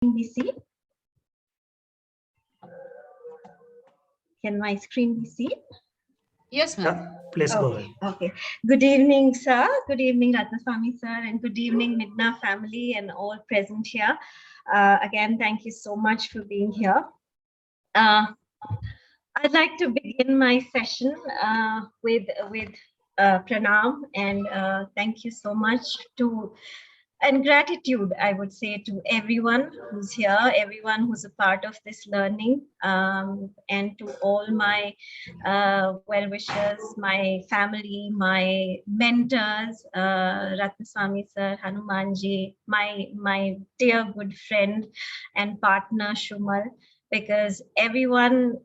Be seen? Can my screen be seen? Yes, ma'am. Please go ahead. Okay. Good evening, sir. Good evening, Ratnaswamy, sir, and good evening, MiDNA family and all present here. Again, thank you so much for being here. I'd like to begin my session with pranam and thank you so much to and gratitude, I would say, to everyone who's here, everyone who's a part of this learning, and to all my well-wishers, my family, my mentors, Ratnaswamy sir, Hanumanji, my dear good friend and partner Shumal, because everyone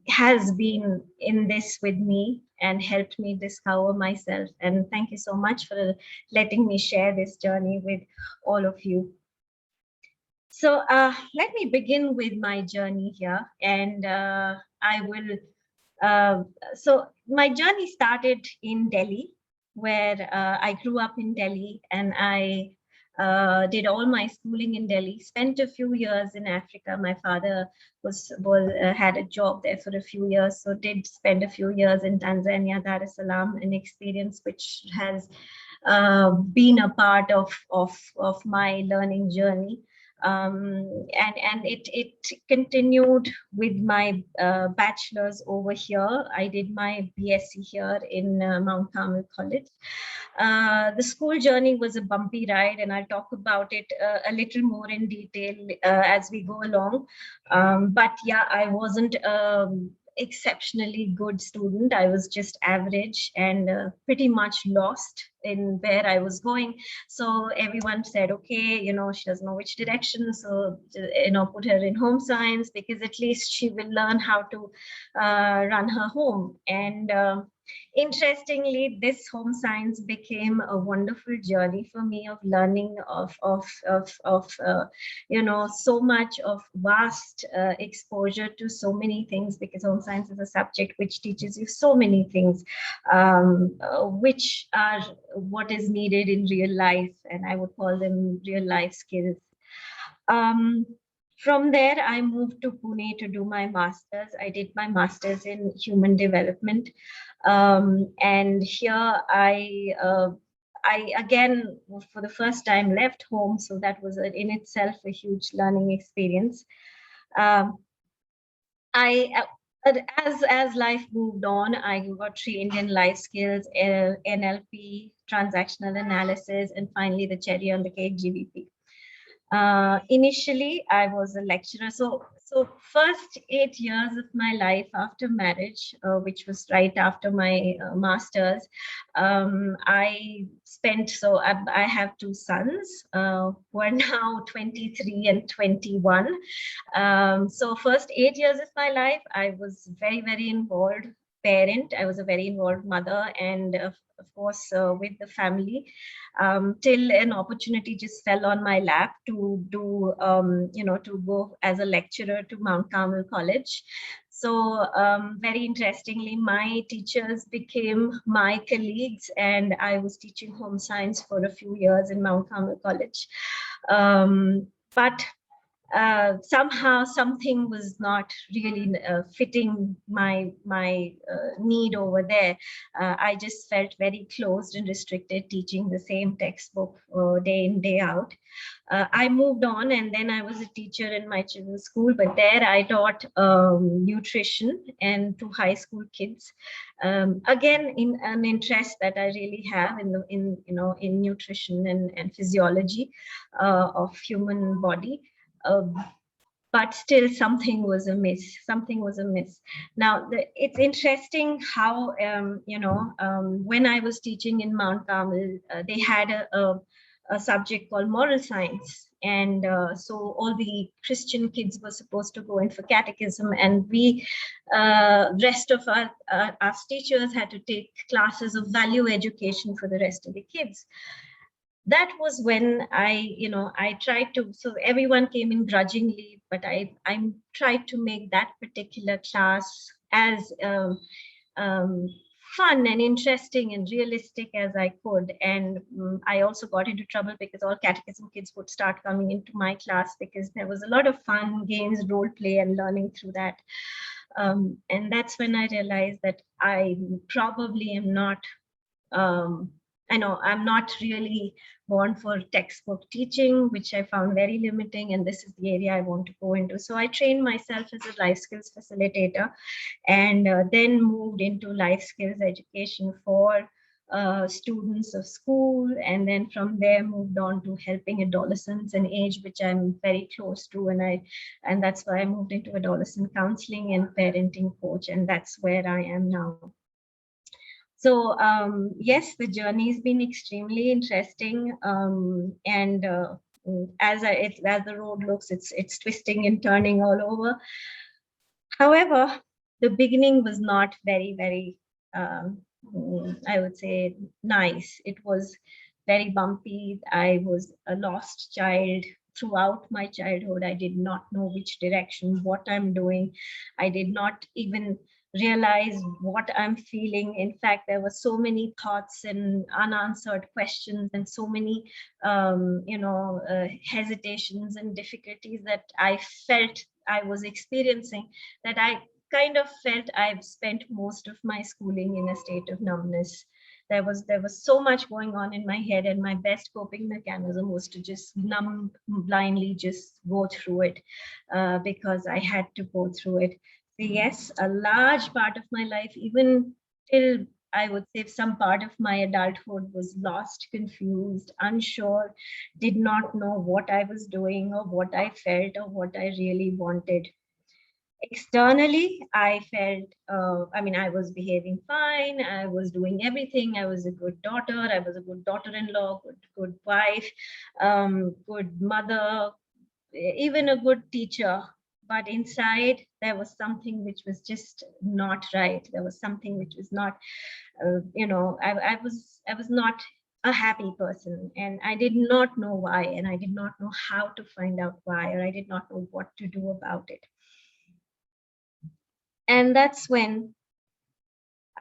has been in this with me and helped me discover myself. And thank you so much for letting me share this journey with all of you. So let me begin with my journey here. And so my journey started in Delhi, where I grew up in Delhi, and I did all my schooling in Delhi, spent a few years in Africa. My father had a job there for a few years, so did spend a few years in Tanzania, Dar es Salaam, an experience which has been a part of my learning journey. And it continued with my bachelor's over here. I did my BSc here in Mount Carmel College. The school journey was a bumpy ride, and I'll talk about it a little more in detail as we go along. But yeah, I wasn't exceptionally good student. I was just average and pretty much lost in where I was going. So everyone said, okay, she doesn't know which direction, so put her in home science, because at least she will learn how to run her home. And interestingly, this home science became a wonderful journey for me of learning of so much of vast exposure to so many things, because home science is a subject which teaches you so many things, which are what is needed in real life, and I would call them real life skills. From there, I moved to Pune to do my master's. I did my master's in human development. And here I again, for the first time, left home. So that was in itself a huge learning experience. As life moved on, I got trained in life skills, NLP, transactional analysis, and finally the cherry on the cake, GBP. Initially, I was a lecturer. So first 8 years of my life after marriage, which was right after my master's, I spent, I have two sons who are now 23 and 21. So first 8 years of my life, I was very, very involved parent. I was a very involved mother, and of course with the family, till an opportunity just fell on my lap to do to go as a lecturer to Mount Carmel College. So very interestingly, my teachers became my colleagues, and I was teaching home science for a few years in Mount Carmel College. But somehow something was not really fitting my need over there. I just felt very closed and restricted, teaching the same textbook day in, day out. I moved on, and then I was a teacher in my children's school, but there I taught nutrition and to high school kids. Again, in an interest that I really have in nutrition and physiology of human body. But still something was amiss. Now, it's interesting how, when I was teaching in Mount Carmel, they had a subject called moral science. And so all the Christian kids were supposed to go in for catechism, and we, rest of our teachers had to take classes of value education for the rest of the kids. That was when I tried to, so everyone came in grudgingly, but I tried to make that particular class as fun and interesting and realistic as I could. And I also got into trouble because all catechism kids would start coming into my class because there was a lot of fun games, role play, and learning through that. And that's when I realized that I probably am not, I know I'm not really born for textbook teaching, which I found very limiting, and this is the area I want to go into. So I trained myself as a life skills facilitator, and then moved into life skills education for students of school, and then from there moved on to helping adolescents, an age which I'm very close to, and that's why I moved into adolescent counseling and parenting coach, and that's where I am now. So yes, the journey has been extremely interesting, and as the road looks, it's twisting and turning all over. However, the beginning was not very, I would say, nice. It was very bumpy. I was a lost child throughout my childhood. I did not know which direction, what I'm doing. I did not even realize what I'm feeling. In fact, there were so many thoughts and unanswered questions and so many, hesitations and difficulties that I felt I was experiencing, that I kind of felt I've spent most of my schooling in a state of numbness. There was so much going on in my head, and my best coping mechanism was to just numb, blindly just go through it, because I had to go through it. So yes, a large part of my life, even till I would say some part of my adulthood, was lost, confused, unsure, did not know what I was doing or what I felt or what I really wanted. Externally, I felt, I was behaving fine. I was doing everything. I was a good daughter. I was a good daughter-in-law, good wife, good mother, even a good teacher. But inside, there was something which was just not right. There was something which was not, I was not a happy person, and I did not know why, and I did not know how to find out why, or I did not know what to do about it. And that's when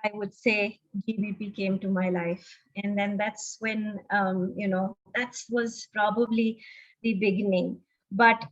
I would say GBP came to my life. And then that's when, that was probably the beginning. But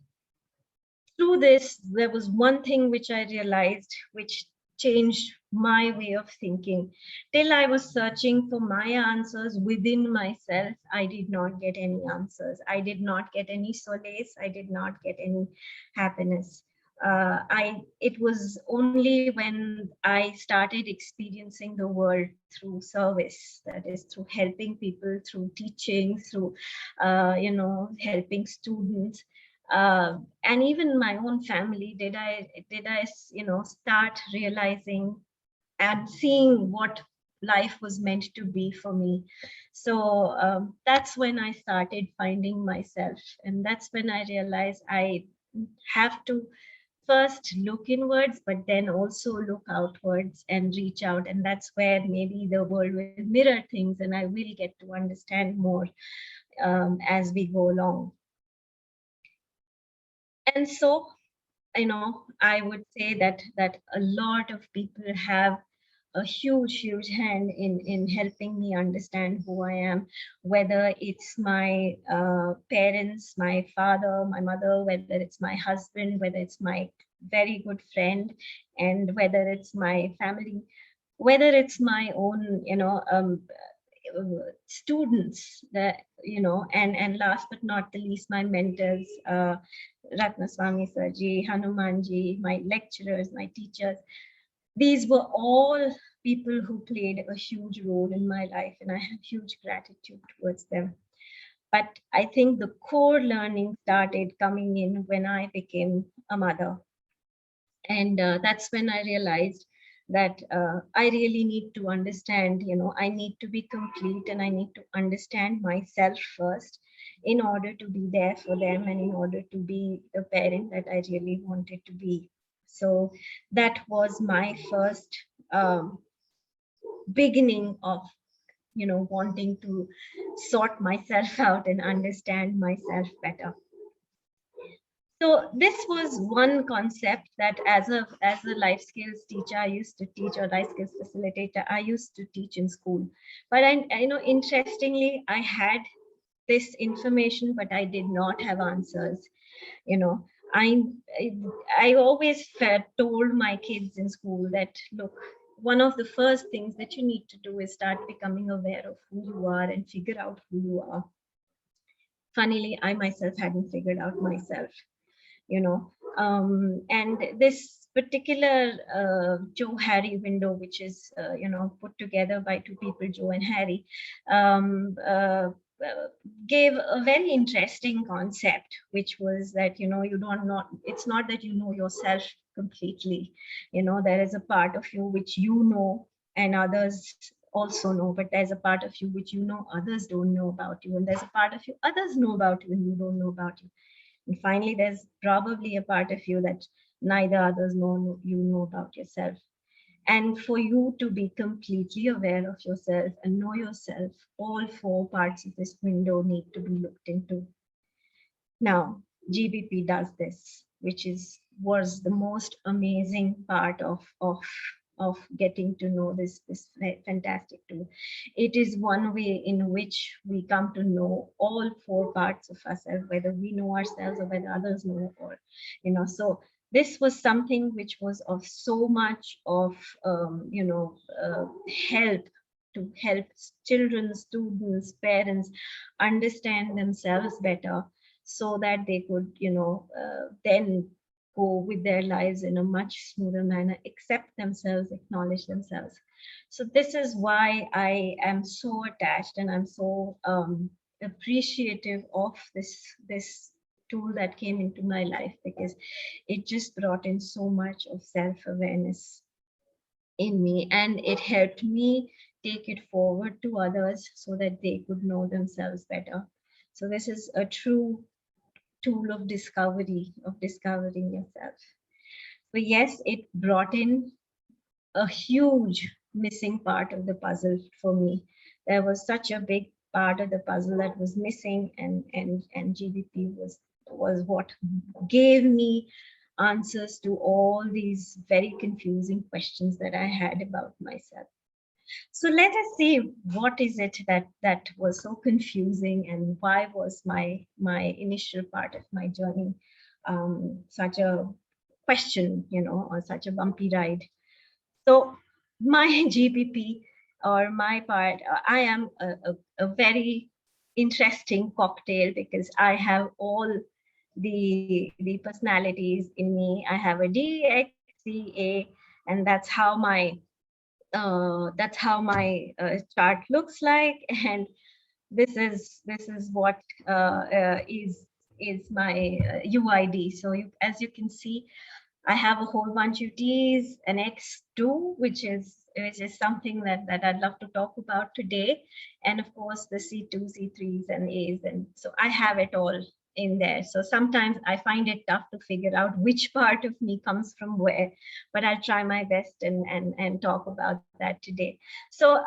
through this, there was one thing which I realized, which changed my way of thinking. Till I was searching for my answers within myself, I did not get any answers. I did not get any solace. I did not get any happiness. It was only when I started experiencing the world through service, that is through helping people, through teaching, through, helping students, and even my own family, did I start realizing and seeing what life was meant to be for me. So that's when I started finding myself, and that's when I realized I have to first look inwards, but then also look outwards and reach out. And that's where maybe the world will mirror things, and I will get to understand more as we go along. And so, I would say that a lot of people have a huge hand in helping me understand who I am, whether it's my parents, my father, my mother, whether it's my husband, whether it's my very good friend, and whether it's my family, whether it's my own, students, that and last but not the least, my mentors, Ratnaswamy Sarji, Hanumanji, my lecturers, my teachers. These were all people who played a huge role in my life, and I have huge gratitude towards them. But I think the core learning started coming in when I became a mother. And that's when I realized that I really need to understand, I need to be complete, and I need to understand myself first in order to be there for them, and in order to be the parent that I really wanted to be. So that was my first beginning of, wanting to sort myself out and understand myself better. So this was one concept that as a life skills teacher I used to teach, or life skills facilitator I used to teach in school. But I you know, interestingly, I had this information, but I did not have answers. You know, I I, I always told my kids in school that, look, one of the first things that you need to do is start becoming aware of who you are and figure out who you are. Funnily, I myself hadn't figured out myself, you know. And this particular Joe Harry window, which is you know, put together by two people, Joe and Harry, um, uh, uh, gave a very interesting concept, which was that, you know, you don't not it's not that you know yourself completely. You know, there is a part of you which you know and others also know, but there's a part of you which you know others don't know about you, and there's a part of you others know about you and you don't know about you. And finally, there's probably a part of you that neither others know you know about yourself. And for you to be completely aware of yourself and know yourself, all four parts of this window need to be looked into. Now, GBP does this, which is was the most amazing part of getting to know this fantastic tool. It is one way in which we come to know all four parts of ourselves, whether we know ourselves or whether others know, or you know. So this was something which was of so much of you know, help to help children, students, parents understand themselves better, so that they could, you know, then go with their lives in a much smoother manner, accept themselves, acknowledge themselves. So this is why I am so attached and I'm so appreciative of this tool that came into my life, because it just brought in so much of self-awareness in me, and it helped me take it forward to others so that they could know themselves better. So this is a true tool of discovery, of discovering yourself. So yes, it brought in a huge missing part of the puzzle for me. There was such a big part of the puzzle that was missing, and GBP was what gave me answers to all these very confusing questions that I had about myself. So let us see, what is it that was so confusing, and why was my initial part of my journey such a question, you know, or such a bumpy ride. So my GBP, or my part, I am a very interesting cocktail, because I have all the personalities in me. I have a D, X, C, A, and that's how my chart looks like. And this is what is my UID. So as you can see, I have a whole bunch of Ds, an X2, which is something that I'd love to talk about today, and of course the C2, C3s, and As, and so I have it all in there. So sometimes I find it tough to figure out which part of me comes from where, but I'll try my best and talk about that today. So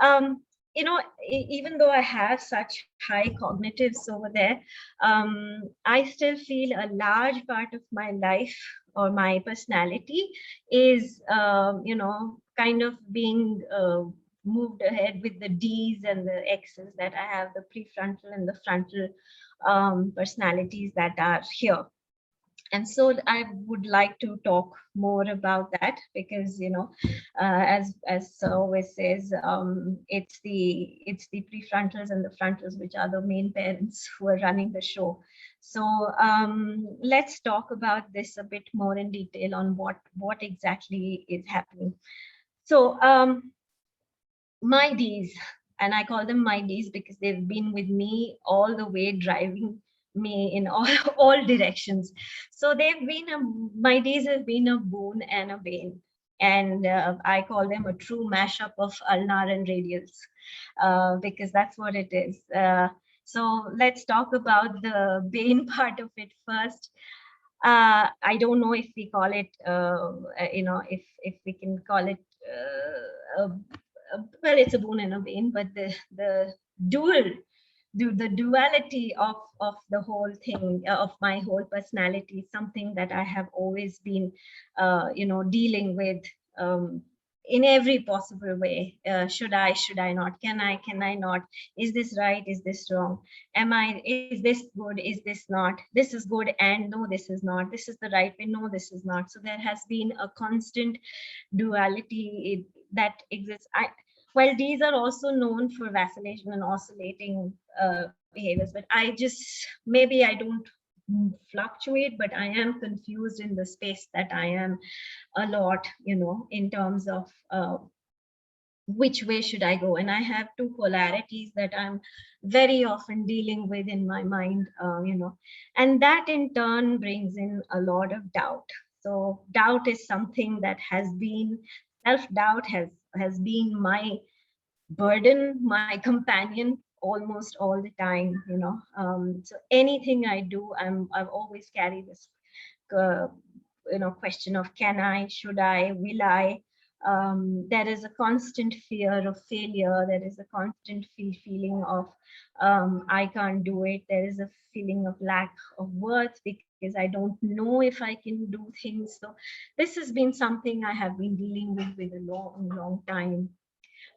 you know, even though I have such high cognitives over there, I still feel a large part of my life or my personality is, you know, kind of being moved ahead with the D's and the X's that I have, the prefrontal and the frontal personalities that are here. And so I would like to talk more about that, because you know, as Sir always says, it's the prefrontals and the frontals which are the main parents who are running the show. So let's talk about this a bit more in detail on what exactly is happening. So my Ds, and I call them my Ds because they've been with me all the way, driving me in all, all directions. So they've been my Ds have been a boon and a bane. And I call them a true mashup of ulnar and radials, because that's what it is. So let's talk about the bane part of it first. I don't know if we call it, you know, if we can call it, well, it's a boon and a bane, but the dual the duality of the whole thing, of my whole personality, is something that I have always been dealing with, in every possible way. Should I not, can I not, is this right, is this wrong, is this good, is this not, this is good and no, this is not, this is the right way, no, this is not. So there has been a constant duality that exists. Well, these are also known for vacillation and oscillating behaviors, but I just, maybe I don't fluctuate, but I am confused in the space that I am a lot, in terms of which way should I go. And I have two polarities that I'm very often dealing with in my mind, and that in turn brings in a lot of doubt. So doubt is something that has been, self-doubt has been my burden, my companion almost all the time, so anything I do, I've always carried this uh, question of can I, should I, will I. There is a constant fear of failure, there is a constant feeling of I can't do it, there is a feeling of lack of worth because I don't know if I can do things. So this has been something I have been dealing with a long time.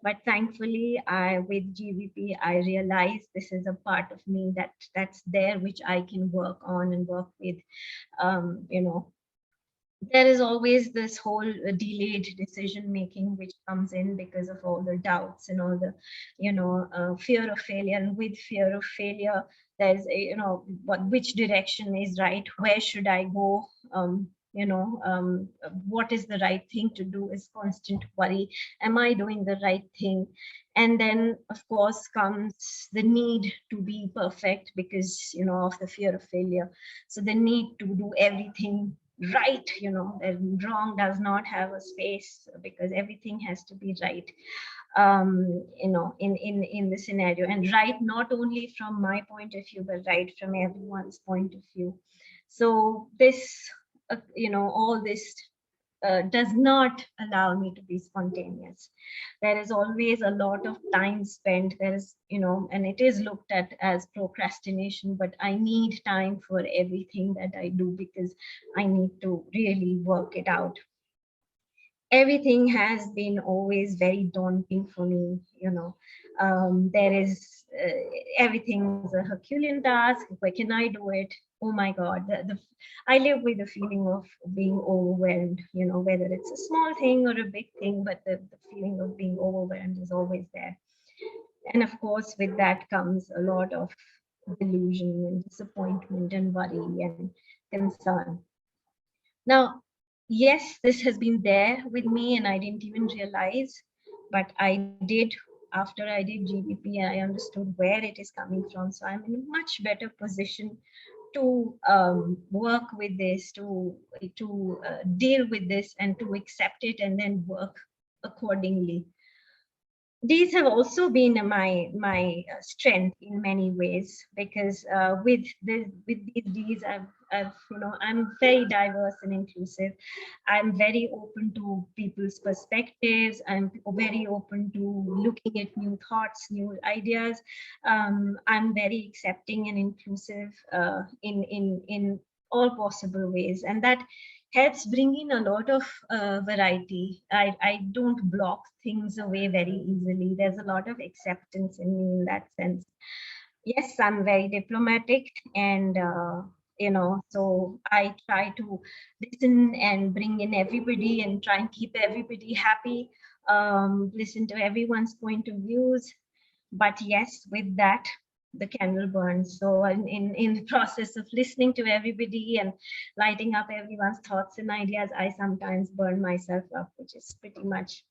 But thankfully, with GVP, I realized this is a part of me that's there, which I can work on and work with. um, you know there is always this whole delayed decision making which comes in because of all the doubts and all the fear of failure. And with fear of failure, there's which direction is right, where should I go, what is the right thing to do, is constant worry, am I doing the right thing. And then of course comes the need to be perfect because of the fear of failure. So the need to do everything right, and wrong does not have a space because everything has to be right, in the scenario, and right not only from my point of view but right from everyone's point of view. So this all this does not allow me to be spontaneous. There is always a lot of time spent. There is, and it is looked at as procrastination, but I need time for everything that I do because I need to really work it out. Everything has been always very daunting for me. There is everything's a Herculean task. Where can I do it? Oh my God, I live with the feeling of being overwhelmed. Whether it's a small thing or a big thing, but the feeling of being overwhelmed is always there. And of course, with that comes a lot of delusion and disappointment and worry and concern. Now, yes, this has been there with me and I didn't even realize, but I did, after I did GBP, I understood where it is coming from. So I'm in a much better position to work with this, to deal with this and to accept it and then work accordingly. These have also been my strength in many ways because with these Ds, I'm very diverse and inclusive. I'm very open to people's perspectives. I'm very open to looking at new thoughts, new ideas. I'm very accepting and inclusive in all possible ways, and that helps bring in a lot of variety. I don't block things away very easily. There's a lot of acceptance in me in that sense. Yes, I'm very diplomatic, and so I try to listen and bring in everybody and try and keep everybody happy. Listen to everyone's point of views, but yes, with that the candle burns. So in the process of listening to everybody and lighting up everyone's thoughts and ideas, I sometimes burn myself up, which is pretty much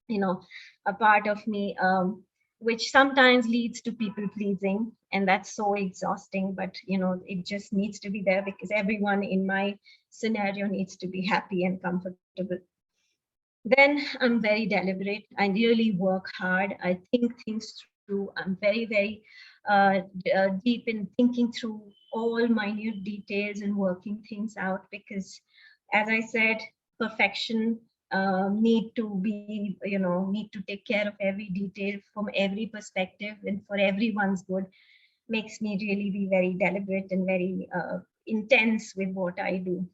a part of me, which sometimes leads to people pleasing, and that's so exhausting. But it just needs to be there because everyone in my scenario needs to be happy and comfortable. Then I'm very deliberate. I really work hard. I think things through. I'm very, very deep in thinking through all minute details and working things out because, as I said, perfection need to be, need to take care of every detail from every perspective and for everyone's good, makes me really be very deliberate and very intense with what I do.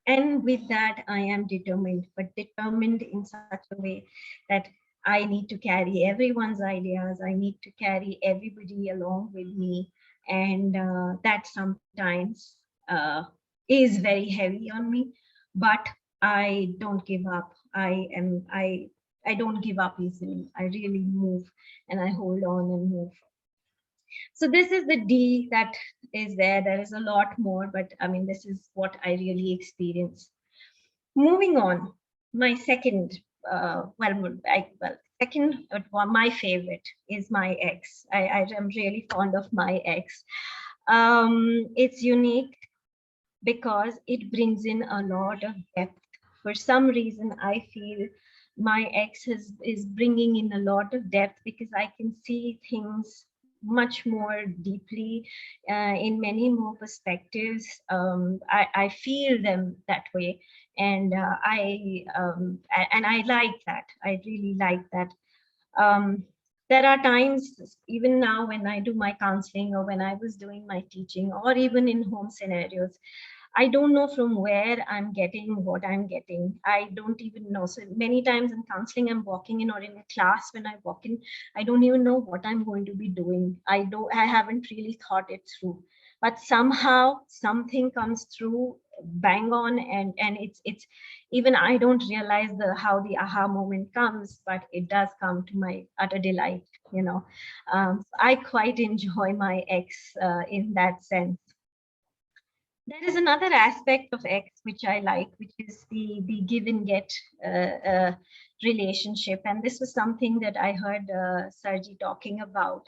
And with that, I am determined, but determined in such a way that I need to carry everyone's ideas. I need to carry everybody along with me. And that sometimes is very heavy on me, but I don't give up. I don't give up easily. I really move and I hold on and move. So this is the D that is there. There is a lot more, but I mean, this is what I really experience. Moving on, my second, second, my favorite is my ex. I am really fond of my ex. It's unique because it brings in a lot of depth. For some reason, I feel my is bringing in a lot of depth because I can see things much more deeply in many more perspectives. I feel them that way, and I like that. I really like that. um, there are times, even now, when I do my counseling or when I was doing my teaching or even in home scenarios, I don't know from where I'm getting what I'm getting. I don't even know. So many times in counseling, I'm walking in, or in a class when I walk in, I don't even know what I'm going to be doing. I haven't really thought it through. But somehow something comes through bang on, and it's even I don't realize how the aha moment comes, but it does come to my utter delight, I quite enjoy my ex in that sense. There is another aspect of X which I like, which is the give and get relationship, and this was something that I heard Sarji talking about.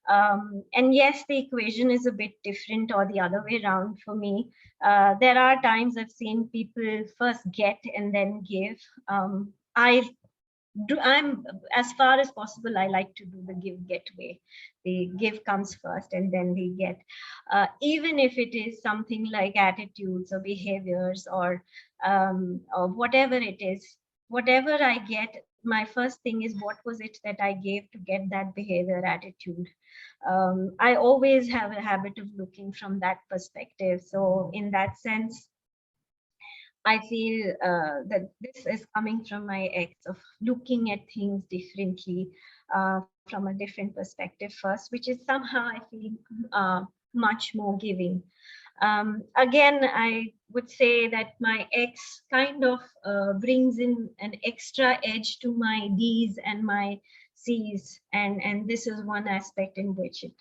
And yes, the equation is a bit different, or the other way around for me. There are times I've seen people first get and then give. I I'm, as far as possible, I like to do the give get way. The give comes first and then the get. Even if it is something like attitudes or behaviors or whatever it is, whatever I get, my first thing is what was it that I gave to get that behavior, attitude. I always have a habit of looking from that perspective. So in that sense, I feel that this is coming from my ex of looking at things differently, from a different perspective first, which is somehow I feel much more giving. Again, I would say that my ex kind of brings in an extra edge to my D's and my C's, and this is one aspect in which it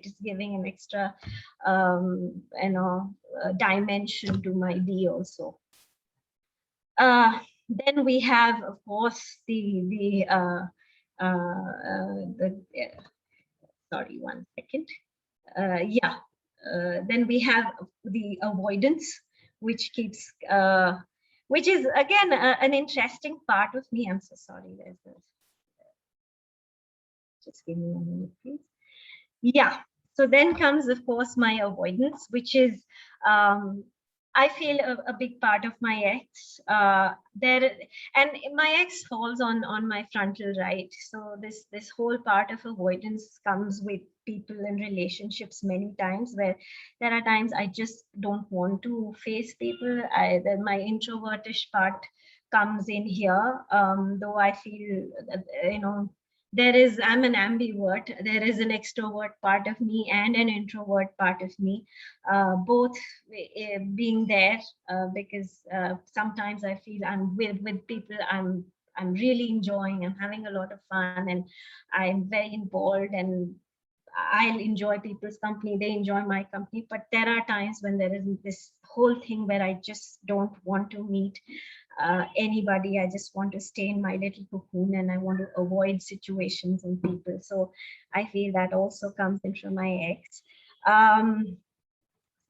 is giving an extra dimension to my D also. Then we have, of course, sorry, 1 second. Yeah. Then we have the avoidance, which keeps, which is again an interesting part of me. I'm so sorry. There's this. Just give me a minute, please. Yeah. So then comes, of course, my avoidance, which is I feel a big part of my ex there, and my ex falls on my frontal right. So this whole part of avoidance comes with people and relationships many times, where there are times I just don't want to face people. Then my introvertish part comes in here, though I feel I'm an ambivert. There is an extrovert part of me and an introvert part of me, both being there, because sometimes I feel I'm with people, I'm really enjoying, I'm having a lot of fun, and I'm very involved, and I'll enjoy people's company, they enjoy my company. But there are times when there is this whole thing where I just don't want to meet anybody. I just want to stay in my little cocoon, and I want to avoid situations and people. So I feel that also comes in from my ex.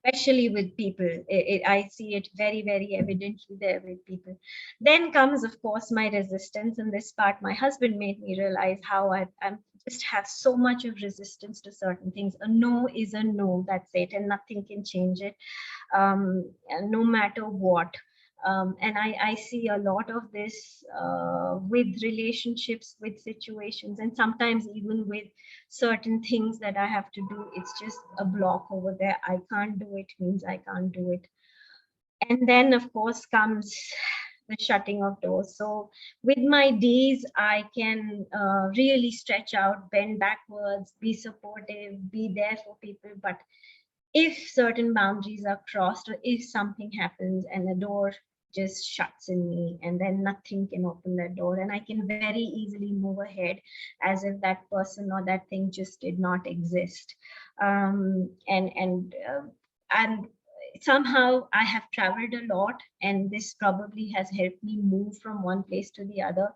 Especially with people, I see it very, very evidently there with people. Then comes, of course, my resistance. In this part, my husband made me realize how I'm just have so much of resistance to certain things. A no is a no, that's it, and nothing can change it, no matter what. And I see a lot of this with relationships, with situations, and sometimes even with certain things that I have to do. It's just a block over there. I can't do it means I can't do it. And then, of course, comes the shutting of doors. So with my Ds, I can really stretch out, bend backwards, be supportive, be there for people. But if certain boundaries are crossed, or if something happens and the door just shuts in me, and then nothing can open that door, and I can very easily move ahead as if that person or that thing just did not exist. And somehow I have traveled a lot, and this probably has helped me move from one place to the other.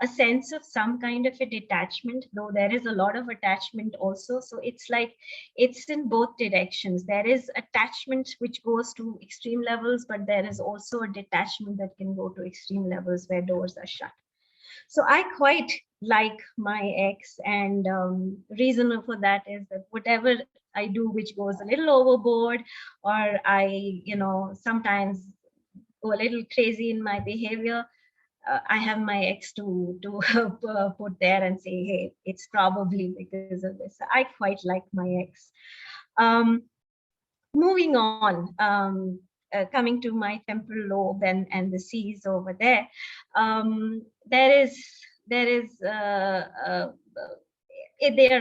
A sense of some kind of a detachment, though there is a lot of attachment also. So it's like it's in both directions. There is attachment which goes to extreme levels, but there is also a detachment that can go to extreme levels where doors are shut. So I quite like my ex, and reason for that is that whatever I do which goes a little overboard, or I, sometimes go a little crazy in my behavior, I have my ex to put there and say, hey, it's probably because of this. I quite like my ex. Um, Moving on, coming to my temporal lobe and the C's over there, there is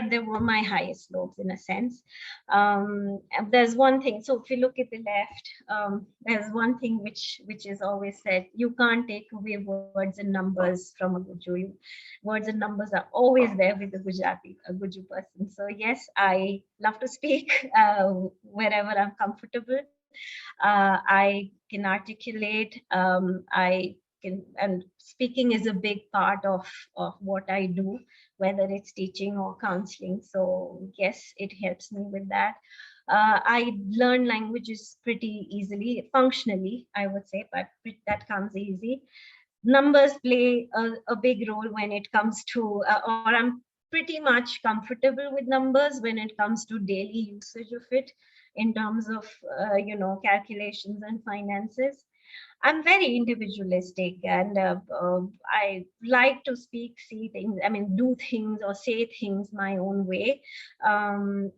they were my highest lobes in a sense. And there's one thing. So if you look at the left, there's one thing which is always said: you can't take away words and numbers from a Guju. Words and numbers are always there with a Guju person. So yes, I love to speak wherever I'm comfortable. I can articulate. I can, and speaking is a big part of what I do, whether it's teaching or counseling. So yes, it helps me with that. I learn languages pretty easily, functionally, I would say, but that comes easy. Numbers play a big role when it comes to, or I'm pretty much comfortable with numbers when it comes to daily usage of it, in terms of, calculations and finances. I'm very individualistic, and I like to speak, see things, I mean, do things or say things my own way. And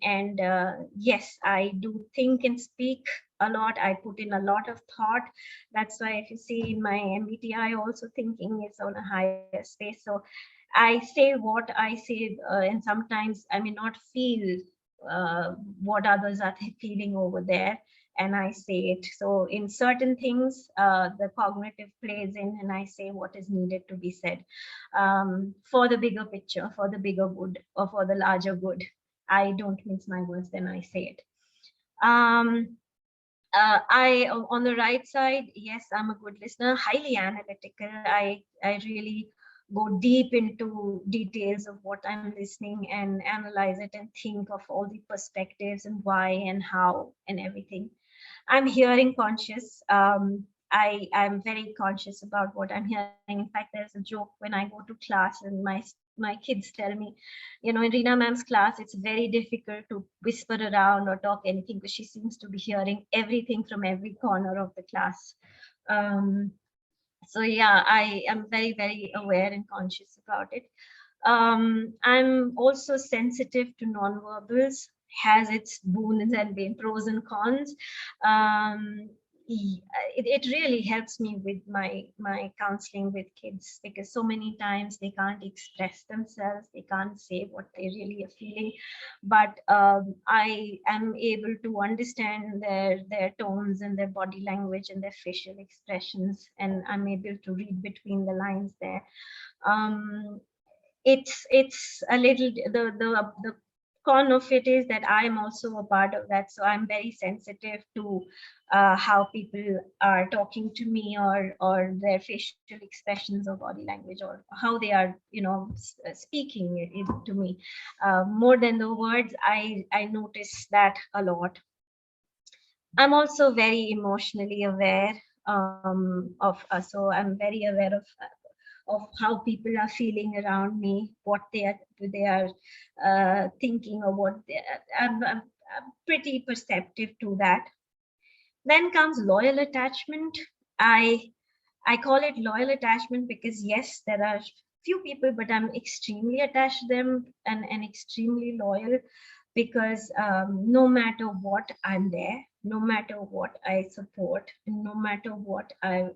yes, I do think and speak a lot. I put in a lot of thought. That's why if you see in my MBTI, also thinking is on a higher space. So I say what I say, and sometimes I may not feel what others are feeling over there, and I say it. So in certain things, the cognitive plays in, and I say what is needed to be said, for the bigger picture, for the bigger good, or for the larger good. I don't mince my words, then I say it. I On the right side, yes, I'm a good listener, highly analytical. I really go deep into details of what I'm listening and analyze it and think of all the perspectives and why and how and everything. I'm hearing conscious. I'm very conscious about what I'm hearing. In fact, there's a joke when I go to class and my kids tell me, in Reena ma'am's class, it's very difficult to whisper around or talk anything because she seems to be hearing everything from every corner of the class. Um, so yeah, I am very, very aware and conscious about it. I'm also sensitive to nonverbals, has its boons and pros and cons. um, it really helps me with my counseling with kids, because so many times they can't express themselves, they can't say what they really are feeling, but I am able to understand their tones and their body language and their facial expressions, and I'm able to read between the lines there. um, it's a little, the con of it is that I'm also a part of that, so I'm very sensitive to how people are talking to me, or their facial expressions or body language, or how they are, speaking it to me. More than the words, I notice that a lot. I'm also very emotionally aware, so I'm very aware of how people are feeling around me, what they are thinking, or what I'm pretty perceptive to that. Then comes loyal attachment. I call it loyal attachment because yes, there are few people, but I'm extremely attached to them and extremely loyal because no matter what, I'm there. No matter what, I support, and no matter what, I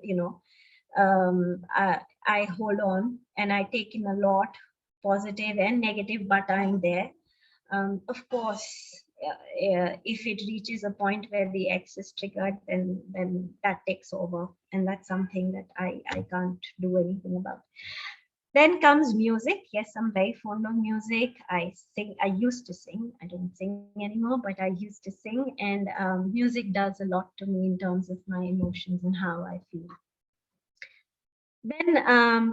hold on and I take in a lot, positive and negative, but I'm there. Of course, if it reaches a point where the X is triggered, then that takes over, and that's something that I can't do anything about. Then comes music. Yes, I'm very fond of music. I sing. I used to sing. I don't sing anymore, but I used to sing, and music does a lot to me in terms of my emotions and how I feel. Then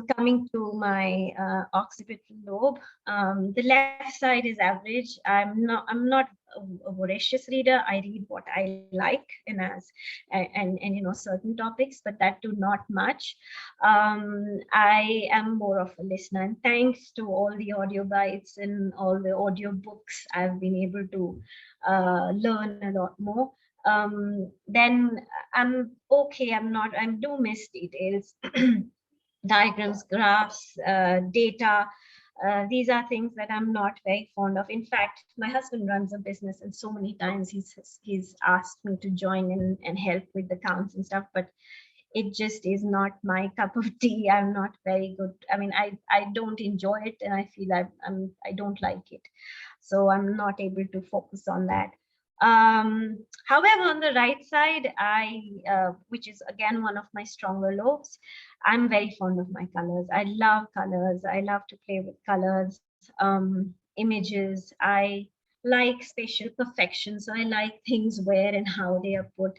coming to my occipital lobe, the left side is average. I'm not a voracious reader. I read what I like and certain topics, but that too not much. I am more of a listener, and thanks to all the audio guides and all the audio books, I've been able to learn a lot more. Then I'm okay. I do miss details. Diagrams, graphs, data. These are things that I'm not very fond of. In fact, my husband runs a business, and so many times he's asked me to join in and help with the counts and stuff, but it just is not my cup of tea. I'm not very good. I mean, I don't enjoy it, and I feel I don't like it, so I'm not able to focus on that. However, on the right side, which is again one of my stronger lobes, I'm very fond of my colors. I love colors. I love to play with colors, images. I like spatial perfection, so I like things where and how they are put.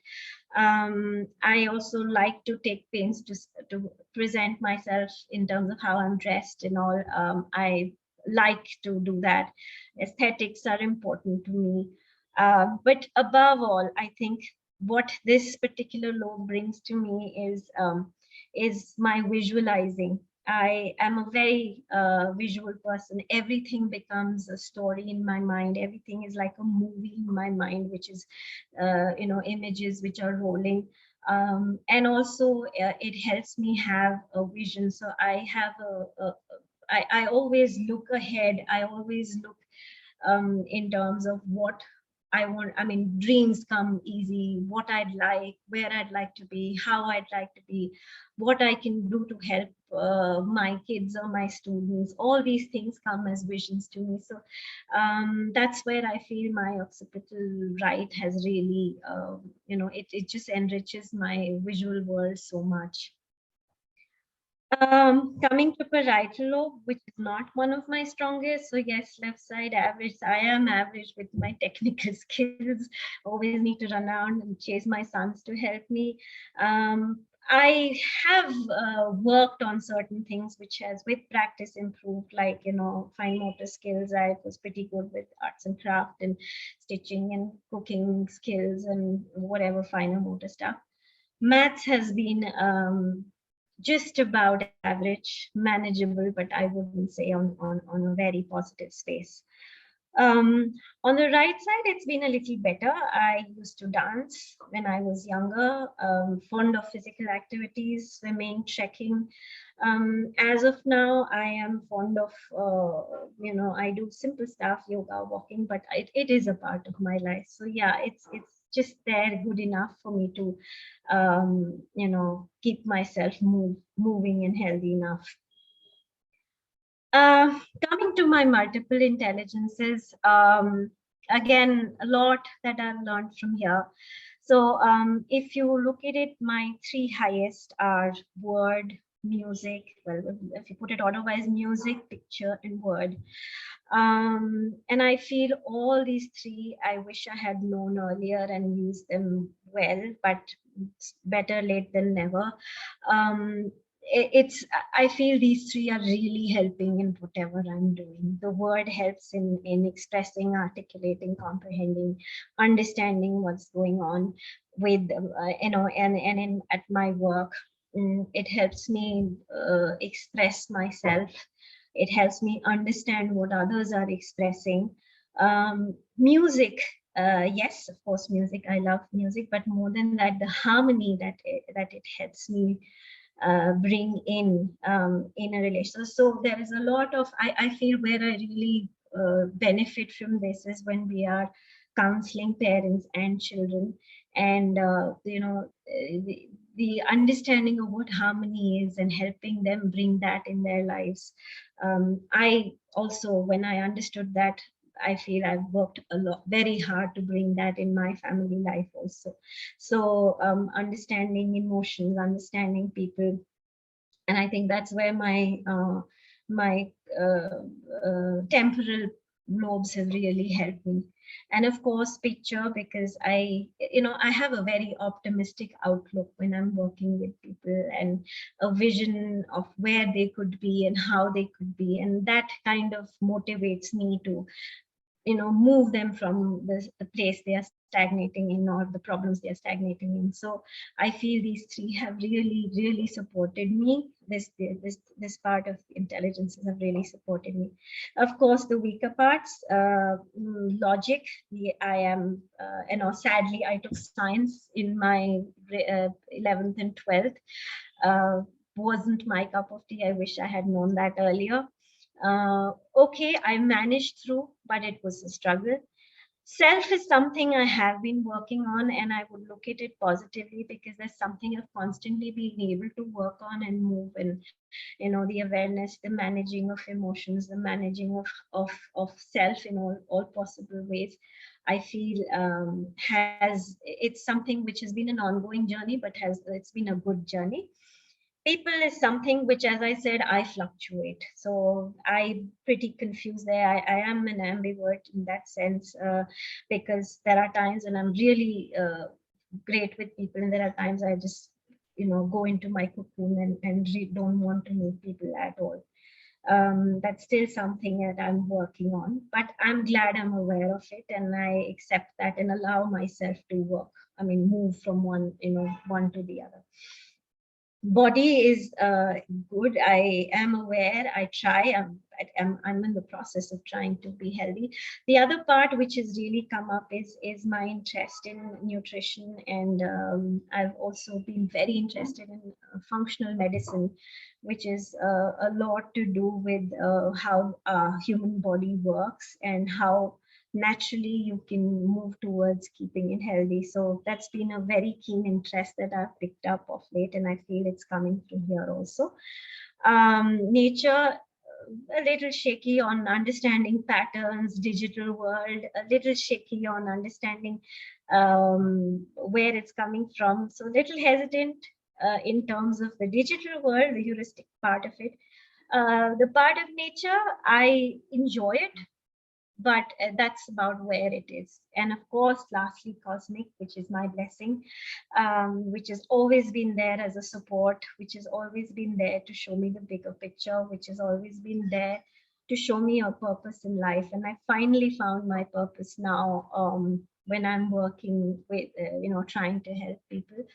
I also like to take pains to present myself in terms of how I'm dressed and all. I like to do that. Aesthetics are important to me. But above all, I think what this particular law brings to me is my visualizing. I am a very visual person. Everything becomes a story in my mind. Everything is like a movie in my mind, which is, images which are rolling. And also, it helps me have a vision. So I always look ahead. I always look in terms of what I want. I mean, dreams come easy, what I'd like, where I'd like to be, how I'd like to be, what I can do to help my kids or my students. All these things come as visions to me. So that's where I feel my occipital right has really, it just enriches my visual world so much. Coming to parietal lobe, which is not one of my strongest. So yes, left side average. I am average with my technical skills. Always need to run around and chase my sons to help me. I have worked on certain things which has with practice improved, like, fine motor skills. I was pretty good with arts and craft and stitching and cooking skills and whatever finer motor stuff. Maths has been just about average, manageable, but I wouldn't say on a very positive space. On the right side, it's been a little better. I used to dance when I was younger, fond of physical activities, swimming, trekking. As of now, I am fond of, I do simple stuff, yoga, walking, but it is a part of my life. So yeah, it's just there good enough for me to, keep myself moving and healthy enough. Coming to my multiple intelligences, again, a lot that I've learned from here. So if you look at it, my three highest are word, music. Well, if you put it otherwise, music, picture, and word. And I feel all these three, I wish I had known earlier and used them well, but it's better late than never. Um, it's I feel these three are really helping in whatever I'm doing. The word helps in expressing, articulating, comprehending, understanding what's going on with and in at my work. It helps me express myself. It helps me understand what others are expressing. Music, Yes, of course, music. I love music, but more than that, the harmony that it helps me bring in a relation. So there is a lot of, I feel where I really benefit from this is when we are counseling parents and children, and the understanding of what harmony is and helping them bring that in their lives. I also, when I understood that, I feel I've worked a lot, very hard to bring that in my family life also. So understanding emotions, understanding people, and I think that's where my uh, temporal lobes have really helped me. And of course, picture, because I have a very optimistic outlook when I'm working with people, and a vision of where they could be and how they could be, and that kind of motivates me to move them from the place they are stagnating in, or the problems they are stagnating in. So I feel these three have really supported me. This part of intelligences have really supported me. Of course, the weaker parts, logic. I am sadly I took science in my 11th and 12th. uh, wasn't my cup of tea. I wish I had known that earlier. Okay, I managed through, but it was a struggle. Self is something I have been working on, and I would look at it positively, because there's something of constantly being able to work on and move, and the awareness, the managing of emotions, the managing of self in all possible ways. I feel it's something which has been an ongoing journey, but it's been a good journey. People is something which, as I said, I fluctuate, so I pretty confused there. I am an ambivert in that sense, because there are times when I'm really great with people, and there are times I just go into my cocoon and don't want to meet people at all. That's still something that I'm working on, but I'm glad I'm aware of it, and I accept that and allow myself to move from one to the other. Body is good. I am aware. I try. I'm in the process of trying to be healthy. The other part which has really come up is my interest in nutrition, and I've also been very interested in functional medicine, which is a lot to do with how human body works, and how naturally you can move towards keeping it healthy. So that's been a very keen interest that I've picked up of late, and I feel it's coming through here also. Nature, a little shaky on understanding patterns, digital world, a little shaky on understanding where it's coming from. So little hesitant in terms of the digital world, the heuristic part of it. The part of nature, I enjoy it, but that's about where it is. And of course, lastly, cosmic, which is my blessing, which has always been there as a support, which has always been there to show me the bigger picture, which has always been there to show me a purpose in life. And I finally found my purpose now, when I'm working with, trying to help people.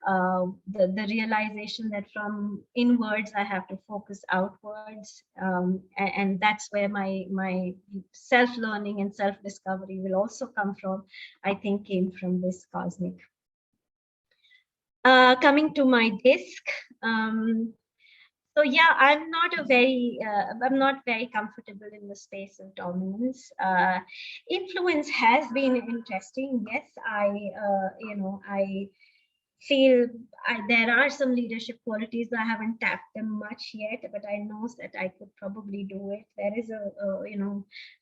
The realization that from inwards I have to focus outwards, and that's where my self learning and self discovery will also come from. I think came from this cosmic. Coming to my disc. So yeah, I'm not very comfortable in the space of dominance. Influence has been interesting. Yes, I feel there are some leadership qualities. I haven't tapped them much yet, but I know that I could probably do it. There is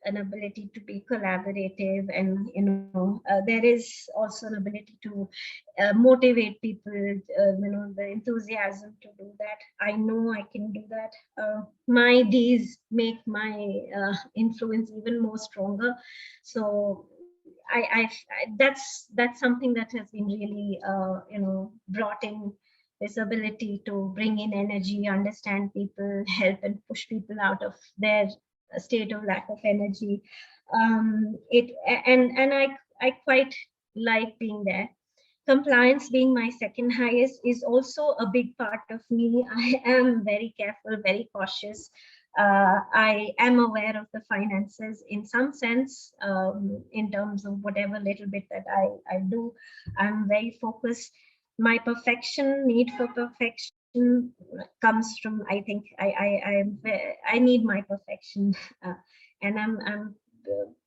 an ability to be collaborative, and there is also an ability to motivate people. The enthusiasm to do that. I know I can do that. My D's make my influence even more stronger. So that's something that has been really brought in, this ability to bring in energy, understand people, help and push people out of their state of lack of energy. It and I quite like being there. Compliance being my second highest is also a big part of me. I am very careful, very cautious. I am aware of the finances in some sense, in terms of whatever little bit that I do. I'm very focused. My perfection, need for perfection comes from, I think, I need my perfection, uh, and I'm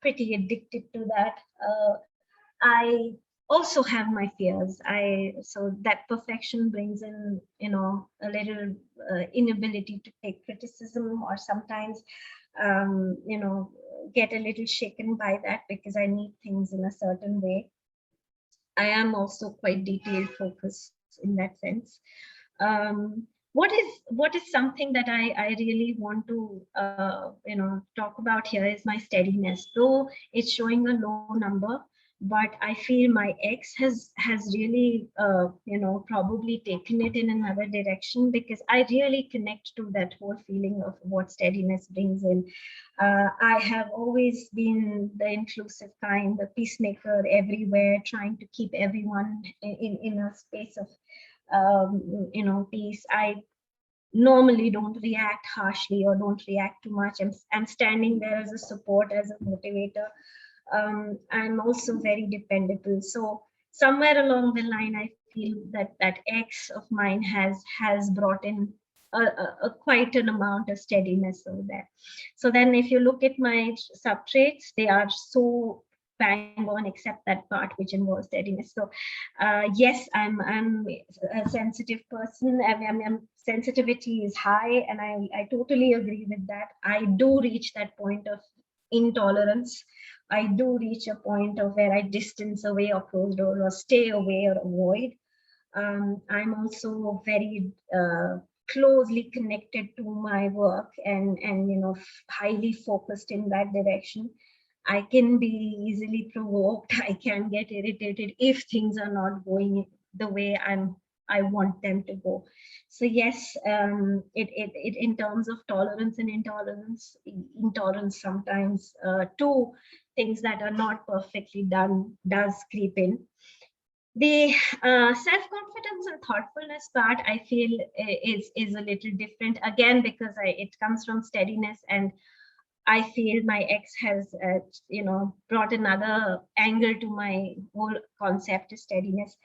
pretty addicted to that. I also have my fears. So that perfection brings in, a little inability to take criticism, or sometimes, you know, get a little shaken by that because I need things in a certain way. I am also quite detail focused in that sense. Um, what is something that I really want to talk about here is my steadiness. Though it's showing a low number, but I feel my ex has really probably taken it in another direction, because I really connect to that whole feeling of what steadiness brings in. I have always been the inclusive kind, the peacemaker everywhere, trying to keep everyone in a space of peace. I normally don't react harshly or don't react too much. I'm standing there as a support, as a motivator. I'm also very dependable. So somewhere along the line, I feel that ex of mine has brought in a quite an amount of steadiness over there. So then if you look at my subtraits, they are so bang on, except that part which involves steadiness. So yes, I'm a sensitive person. Sensitivity is high, and I totally agree with that. I do reach that point of intolerance. I do reach a point of where I distance away or close doors or stay away or avoid. I'm also very closely connected to my work, and highly focused in that direction. I can be easily provoked. I can get irritated if things are not going the way I want them to go. So yes, it in terms of tolerance and intolerance sometimes to things that are not perfectly done does creep in. The self-confidence and thoughtfulness part, I feel, is a little different, again, because it comes from steadiness, and I feel my ex has brought another angle to my whole concept of steadiness.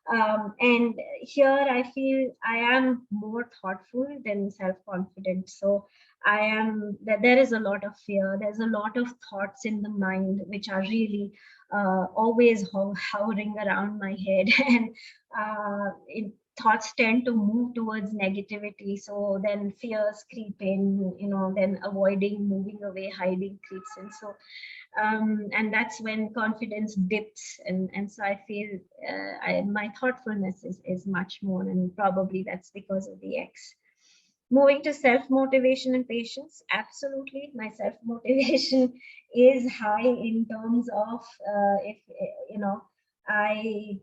And here I feel I am more thoughtful than self-confident. So I am that there is a lot of fear, there's a lot of thoughts in the mind which are really always hovering around my head, and thoughts tend to move towards negativity. So then fears creep in, then avoiding, moving away, hiding creeps in. So and that's when confidence dips, and so I feel my thoughtfulness is much more, and probably that's because of the ex. Moving to self-motivation and patience, absolutely. My self-motivation is high in terms of if I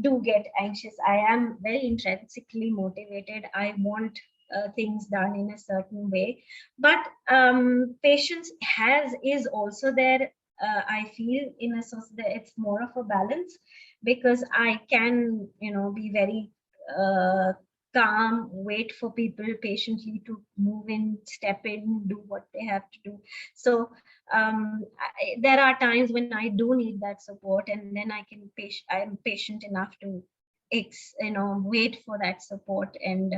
do get anxious. I am very intrinsically motivated. I want things done in a certain way, but patience is also there. I feel in a sense that it's more of a balance, because I can be very calm, wait for people patiently to move in, step in, do what they have to do. So there are times when I do need that support, and then I'm patient enough to wait for that support, and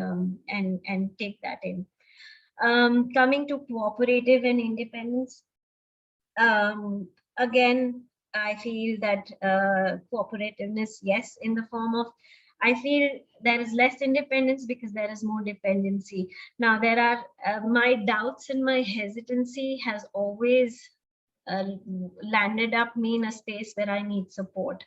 take that in. Coming to cooperative and independence, again, I feel that cooperativeness, yes, in the form of, I feel there is less independence because there is more dependency. Now, there are my doubts and my hesitancy has always uh, landed up me in a space where I need support.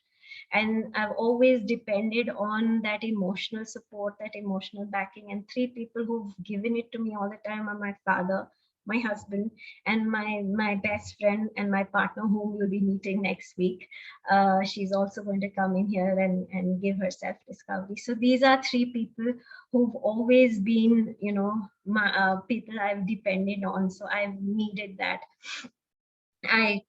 And I've always depended on that emotional support, that emotional backing. And three people who've given it to me all the time are my father, my husband, and my best friend and my partner, whom you'll be meeting next week. She's also going to come in here and give her self-discovery. So these are three people who've always been, my people I've depended on. So I've needed that. I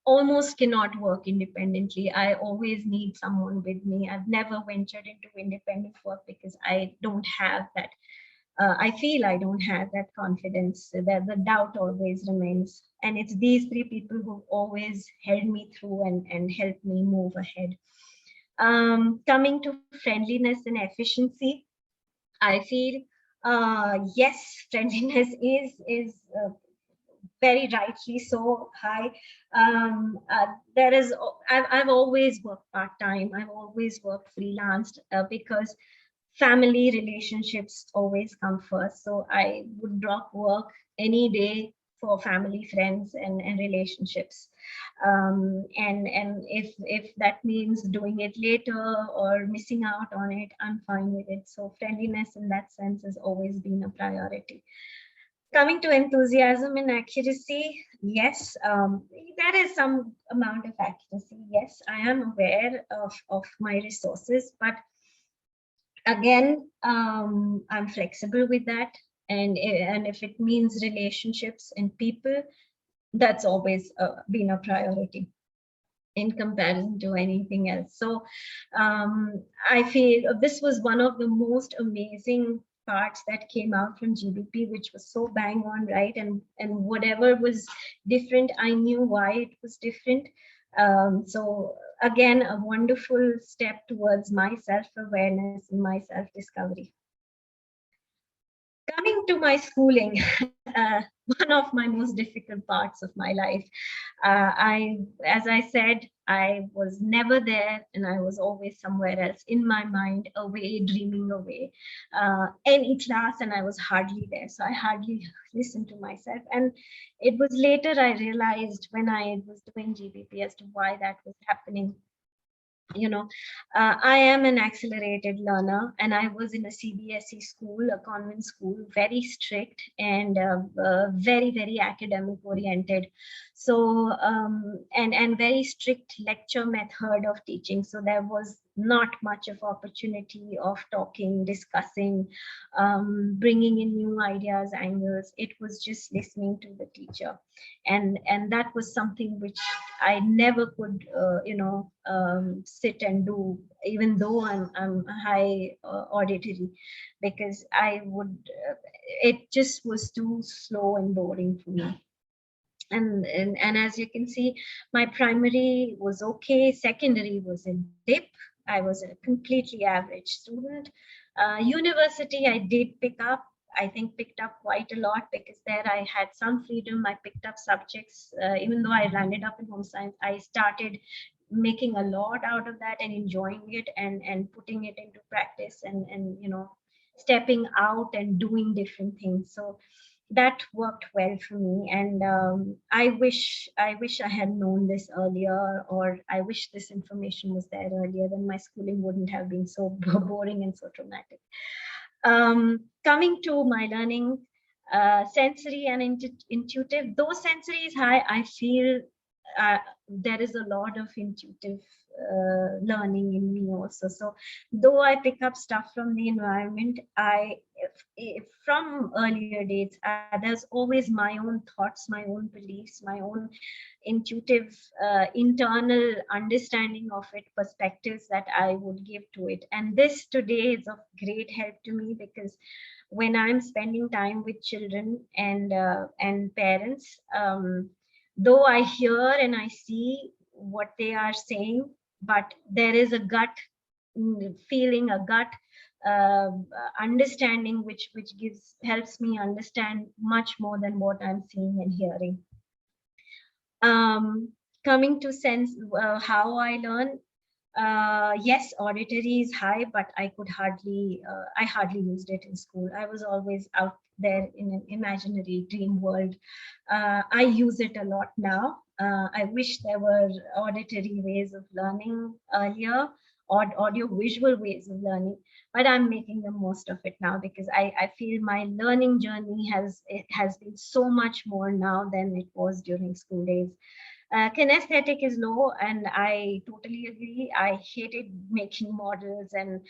almost cannot work independently. I always need someone with me. I've never ventured into independent work because I don't have that I feel I don't have that confidence, that the doubt always remains. And it's these three people who've always held me through and helped me move ahead. Coming to friendliness and efficiency, I feel yes, friendliness is very rightly so high. There is, I've always worked part time. I've always worked freelanced because family relationships always come first. So I would drop work any day for family, friends, and relationships. And if that means doing it later or missing out on it, I'm fine with it. So friendliness in that sense has always been a priority. Coming to enthusiasm and accuracy, yes, there is some amount of accuracy. Yes, I am aware of my resources, but again, I'm flexible with that. And if it means relationships and people, that's always been a priority in comparison to anything else. So I feel this was one of the most amazing parts that came out from GBP, which was so bang on right, and whatever was different, I knew why it was different. So again, a wonderful step towards my self-awareness and my self-discovery. Coming to my schooling, one of my most difficult parts of my life. As I said, I was never there and I was always somewhere else in my mind, away, dreaming away. Any class and I was hardly there. So I hardly listened to myself. And it was later I realized when I was doing GBP as to why that was happening. you know I am an accelerated learner, and I was in a CBSE school, a convent school, very strict and very very academic oriented. So and very strict lecture method of teaching, so there was not much of opportunity of talking, discussing, bringing in new ideas, angles. It was just listening to the teacher, and that was something which I never could sit and do, even though I'm high auditory, because I would it just was too slow and boring for me. And as you can see, my primary was okay, secondary was a dip. I was a completely average student. University I did pick up, I think picked up quite a lot, because there I had some freedom. I picked up subjects, even though I landed up in home science, I started making a lot out of that and enjoying it, and putting it into practice, and stepping out and doing different things. So that worked well for me. And I wish I had known this earlier, or I wish this information was there earlier, then my schooling wouldn't have been so boring and so traumatic. Coming to my learning, sensory and intuitive, though sensory is high, I feel there is a lot of intuitive learning in me also. So though I pick up stuff from the environment, from earlier dates, there's always my own thoughts, my own beliefs, my own intuitive internal understanding of it, perspectives that I would give to it. And this today is of great help to me, because when I'm spending time with children and parents, though I hear and I see what they are saying, but there is a gut feeling, a gut uh, understanding, which gives helps me understand much more than what I'm seeing and hearing. um, Coming to sense, how I learn, yes, auditory is high, but I hardly used it in school. I was always out there in an imaginary dream world. I use it a lot now. I wish there were auditory ways of learning earlier, or audio visual ways of learning, but I'm making the most of it now, because I feel my learning journey has been so much more now than it was during school days. Kinesthetic is low, and I totally agree. I hated making models and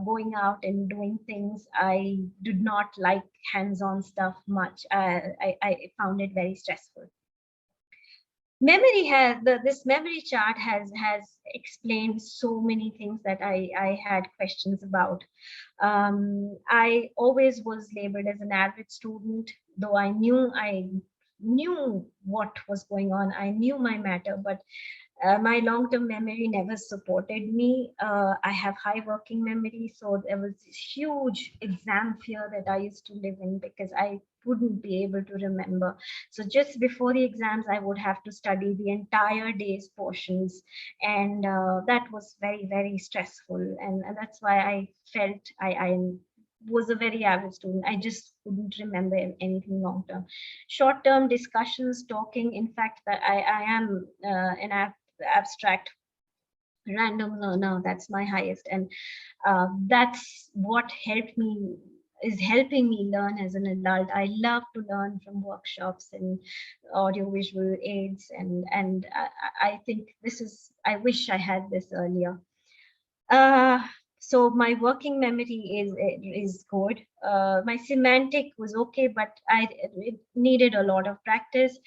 going out and doing things. I did not like hands-on stuff much. I found it very stressful. Memory has this memory chart has explained so many things that I had questions about. I always was labeled as an average student, though I knew what was going on. I knew my matter, but my long-term memory never supported me. I have high working memory, so there was this huge exam fear that I used to live in because I wouldn't be able to remember. So just before the exams, I would have to study the entire day's portions, and that was very, very stressful. And that's why I felt I was a very average student. I just couldn't remember anything long term. Short term discussions, talking. In fact, that I am an abstract random learner. That's my highest, and that's what helped me is helping me learn as an adult. I love to learn from workshops and audio visual aids, and I think this is, I wish I had this earlier. uh, so my working memory is good. My semantic was okay, but it needed a lot of practice.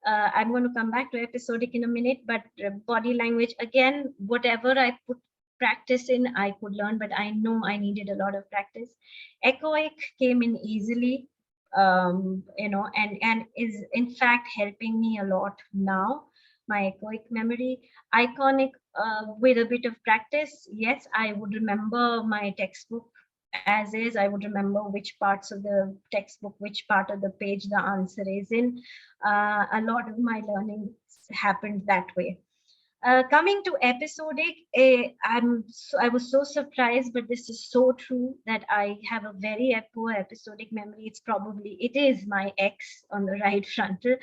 I'm going to come back to episodic in a minute, but body language again, whatever I put practice in, I could learn, but I know I needed a lot of practice. Echoic came in easily, and is in fact helping me a lot now. My echoic memory, iconic, with a bit of practice, yes, I would remember my textbook as is. I would remember which parts of the textbook, which part of the page the answer is in. A lot of my learning happened that way. Coming to episodic, I was so surprised, but this is so true that I have a very poor episodic memory. It is my X on the right frontal.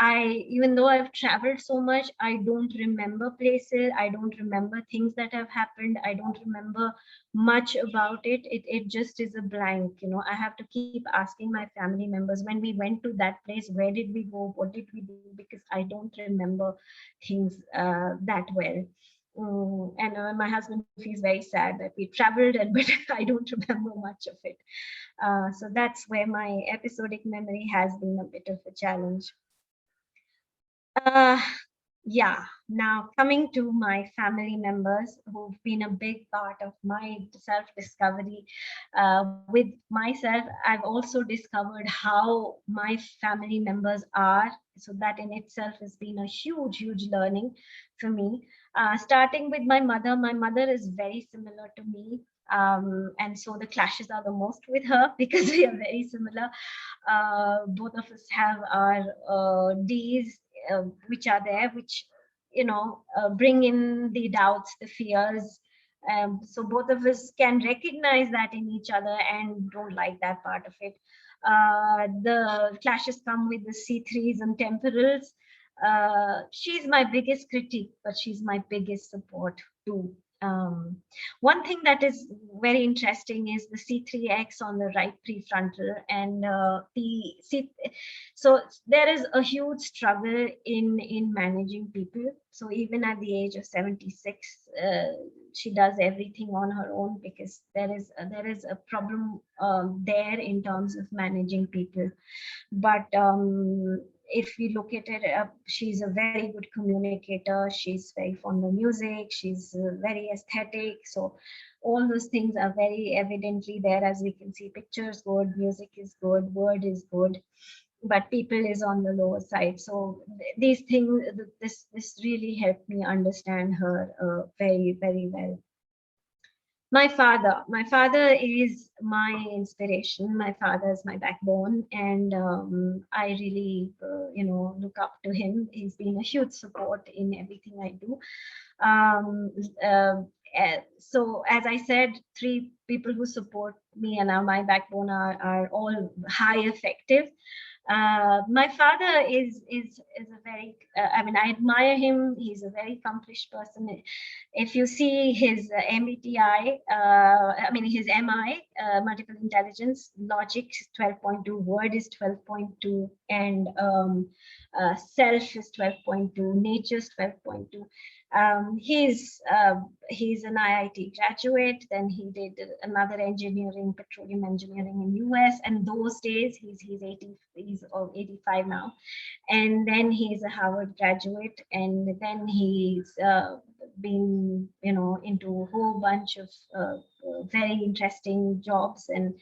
Even though I've traveled so much, I don't remember places. I don't remember things that have happened. I don't remember much about it. It just is a blank. I have to keep asking my family members, when we went to that place, where did we go? What did we do? Because I don't remember things that well. And my husband feels very sad that we traveled, and but I don't remember much of it. So that's where my episodic memory has been a bit of a challenge. Uh, yeah, now coming to my family members who've been a big part of my self discovery. With myself, I've also discovered how my family members are. So, that in itself has been a huge, huge learning for me. Starting with my mother is very similar to me. And so the clashes are the most with her because we are very similar. Both of us have our D's, which are there, which bring in the doubts, the fears. So both of us can recognize that in each other and don't like that part of it. The clashes come with the C3s and temporals. She's my biggest critique, but she's my biggest support too. Um, One thing that is very interesting is the C3X on the right prefrontal, and so there is a huge struggle in managing people. So even at the age of 76, she does everything on her own because there is a problem there in terms of managing people. But if we look at it, she's a very good communicator. She's very fond of music. She's very aesthetic. So all those things are very evidently there. As we can see, pictures good, music is good, word is good, but people is on the lower side. So these things, this really helped me understand her very, very well. My father is my inspiration. My father is my backbone, and I really look up to him. He's been a huge support in everything I do. um, uh, so as I said, three people who support me and are my backbone are all high effective. My father is a very I mean, I admire him. He's a very accomplished person. If you see his MBTI, I mean his MI, multiple intelligence, logic is 12.2, word is 12.2, and self is 12.2, nature is 12.2. He's an IIT graduate. Then he did another engineering, petroleum engineering in US. And those days, he's 85 now. And then he's a Harvard graduate. And then he's been, into a whole bunch of very interesting jobs. And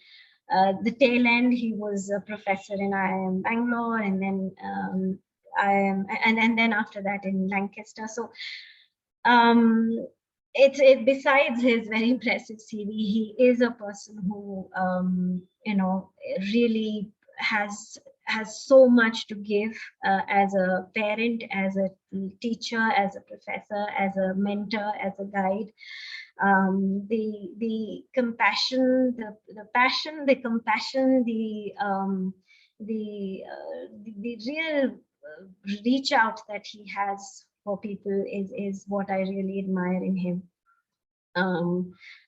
the tail end, he was a professor in IIM Bangalore, and then and then after that in Lancaster. So it besides his very impressive CV, he is a person who really has so much to give as a parent, as a teacher, as a professor, as a mentor, as a guide. The compassion, the passion, the compassion, the real reach out that he has for people is what I really admire in him.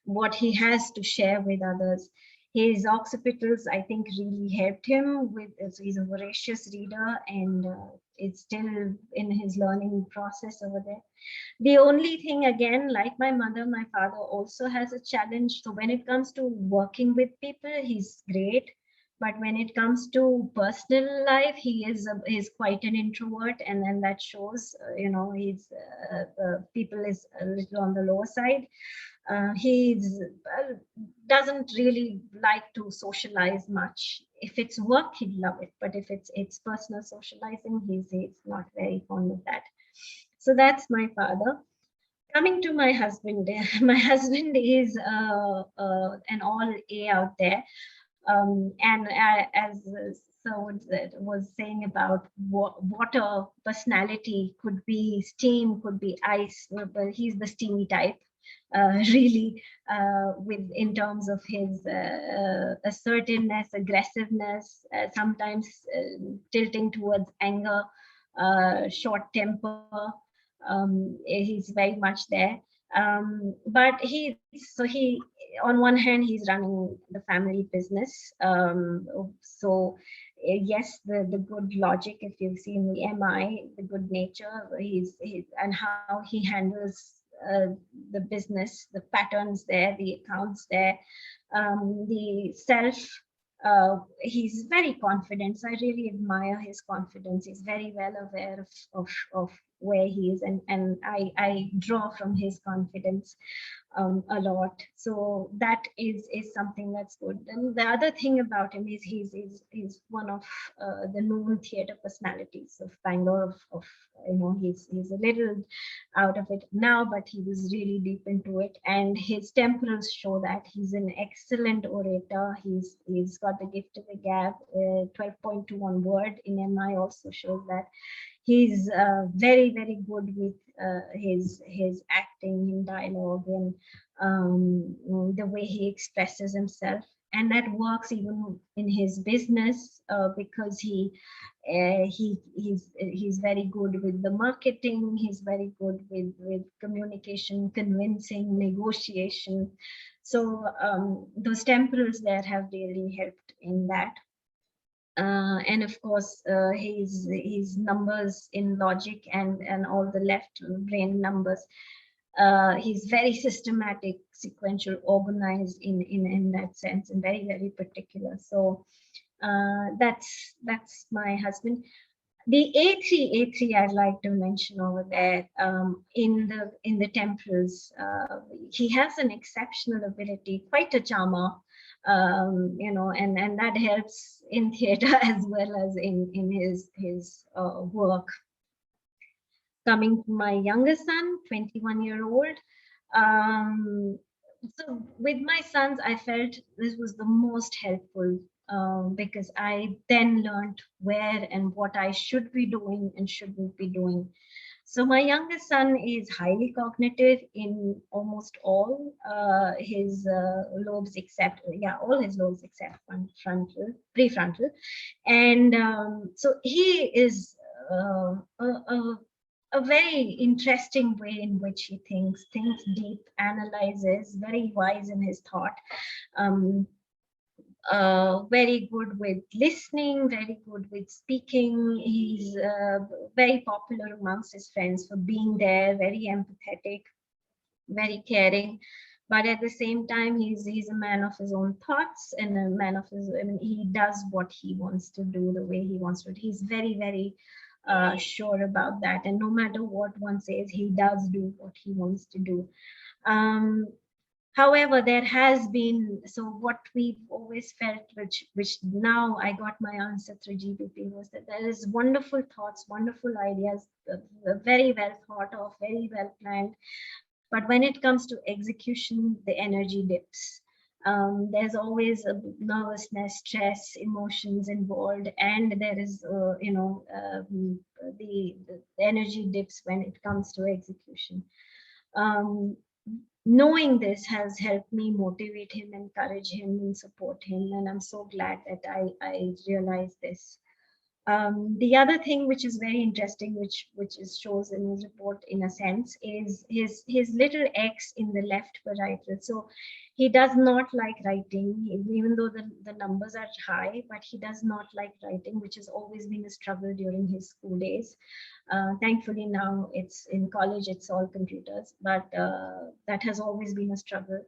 What he has to share with others. His occipitals, I think, really helped him with. He's a voracious reader, and it's still in his learning process over there. The only thing, again, like my mother, my father also has a challenge. So when it comes to working with people, he's great. But when it comes to personal life, he's quite an introvert, and then that shows. He's people is a little on the lower side. He's doesn't really like to socialize much. If it's work, he'd love it, but if it's personal socializing, he's not very fond of that. So that's my father. Coming to my husband, my husband is an all A out there. And as so was saying about water personality, could be steam, could be ice, but he's the steamy type. Really, with in terms of his assertiveness, aggressiveness, sometimes tilting towards anger, short temper. He's very much there. But he on one hand, he's running the family business. So yes, the good logic, if you've seen the MI, the good nature, he's and how he handles the business, the patterns there, the accounts there, the self. He's very confident. So I really admire his confidence. He's very well aware of where he is, and I draw from his confidence a lot. So that is something that's good. And the other thing about him is he's one of the known theater personalities of Bangalore. He's a little out of it now, but he was really deep into it, and his temperals show that. He's an excellent orator. He's got the gift of the gab. 12.21 word in MI also shows that. He's very, very good with his acting in dialogue, and the way he expresses himself, and that works even in his business, because he's very good with the marketing. He's very good with communication, convincing, negotiation. So those temperals there have really helped in that. And of course, his numbers in logic and all the left brain numbers. He's very systematic, sequential, organized in that sense, and very, very particular. So that's my husband. The A3 I'd like to mention over there, in the temperals. He has an exceptional ability, quite a charmer. And that helps in theater as well as in his work. Coming to my younger son, 21-year-old. So with my sons, I felt this was the most helpful, because I then learned where and what I should be doing and shouldn't be doing. So my youngest son is highly cognitive in almost all his lobes, except all his lobes except prefrontal, and so he is a very interesting way in which he thinks deep, analyzes, very wise in his thought. very good with listening, very good with speaking. He's very popular amongst his friends for being there, very empathetic, very caring. But at the same time, he's a man of his own thoughts and a man of his. I mean, he does what he wants to do the way he wants to. He's very, very sure about that. And no matter what one says, he does do what he wants to do. Um, However, there has been, so what we've always felt, which now I got my answer through GBP, was that there is wonderful thoughts, wonderful ideas, very well thought of, very well planned. But when it comes to execution, the energy dips. There's always a nervousness, stress, emotions involved, and there is, the energy dips when it comes to execution. Um, Knowing this has helped me motivate him, encourage him, and support him, and I'm so glad that I realized this. The other thing which is very interesting, which is shows in his report in a sense, is his little X in the left parietal. So he does not like writing, even though the numbers are high, but he does not like writing, which has always been a struggle during his school days. Thankfully now it's in college, it's all computers, but that has always been a struggle.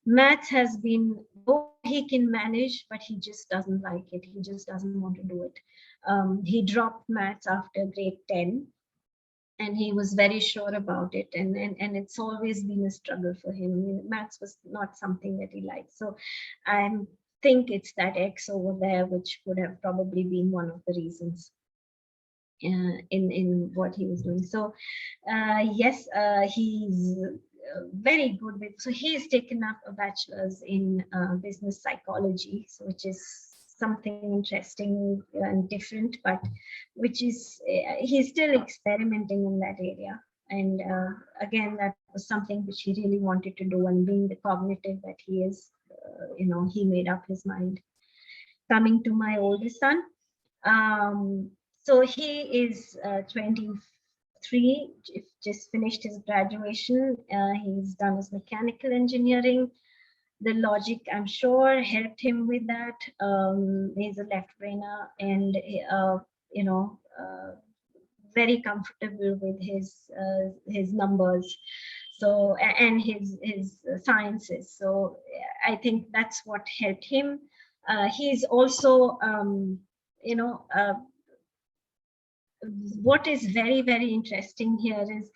Maths has been, though he can manage, but he just doesn't like it. He just doesn't want to do it. He dropped maths after grade 10, and he was very sure about it. And it's always been a struggle for him. I mean, maths was not something that he liked. So I think it's that X over there, which could have probably been one of the reasons in what he was doing. So yes, he's very good with, so he's taken up a bachelor's in business psychology, so which is something interesting and different, but which is he's still experimenting in that area. And again, that was something which he really wanted to do, and being the cognitive that he is, he made up his mind. Coming to my oldest son, um, so he is 23, just finished his graduation. He's done his mechanical engineering. The logic, I'm sure, helped him with that. He's a left brainer, and very comfortable with his numbers. So and his sciences. So I think that's what helped him. He's also what is very, very interesting here is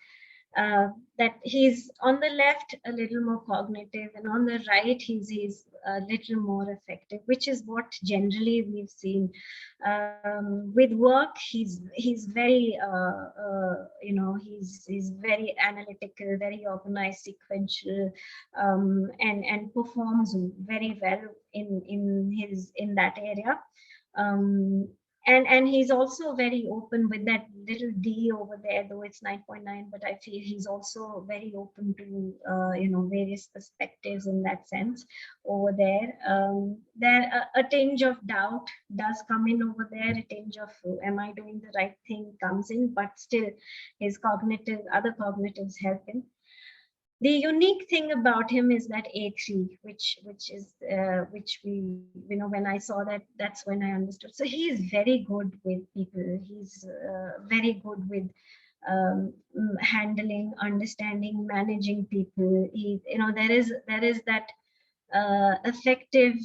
that he's on the left a little more cognitive, and on the right he's a little more effective, which is what generally we've seen with work. He's very he's very analytical, very organized, sequential, and performs very well in that area. um, and he's also very open with that little D over there, though it's 9.9, but I feel he's also very open to various perspectives in that sense over there. There a tinge of doubt does come in over there, a tinge of am I doing the right thing comes in, but still his other cognitives help him. The unique thing about him is that A3, which we, when I saw that, that's when I understood. So he is very good with people. He's very good with handling, understanding, managing people. There is that effective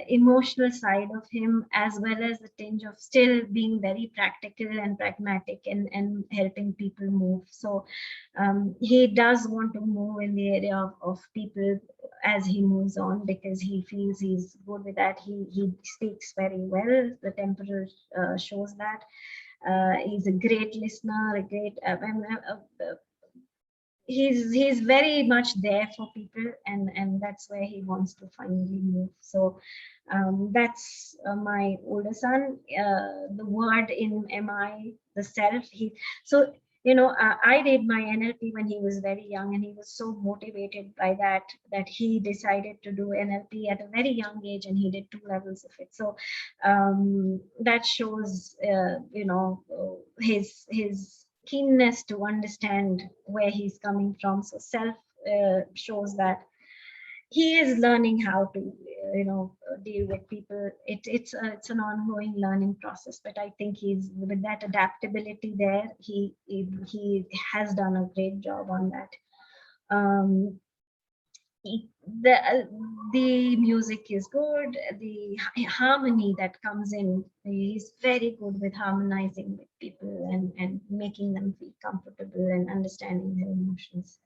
emotional side of him, as well as the tinge of still being very practical and pragmatic, and helping people move. So he does want to move in the area of people as he moves on, because he feels he's good with that. He speaks very well. The temperament shows that. He's a great listener, a great he's very much there for people, and that's where he wants to finally move. So that's my older son. The word in MI, the self, I did my NLP when he was very young, and he was so motivated by that he decided to do NLP at a very young age, and he did 2 levels of it. So that shows his keenness to understand where he's coming from. So self shows that. he is learning how to deal with people. It's an ongoing learning process, but I think he's, with that adaptability there, he has done a great job on that. um the music is good, the harmony that comes in, he's very good with harmonizing with people and making them feel comfortable and understanding their emotions.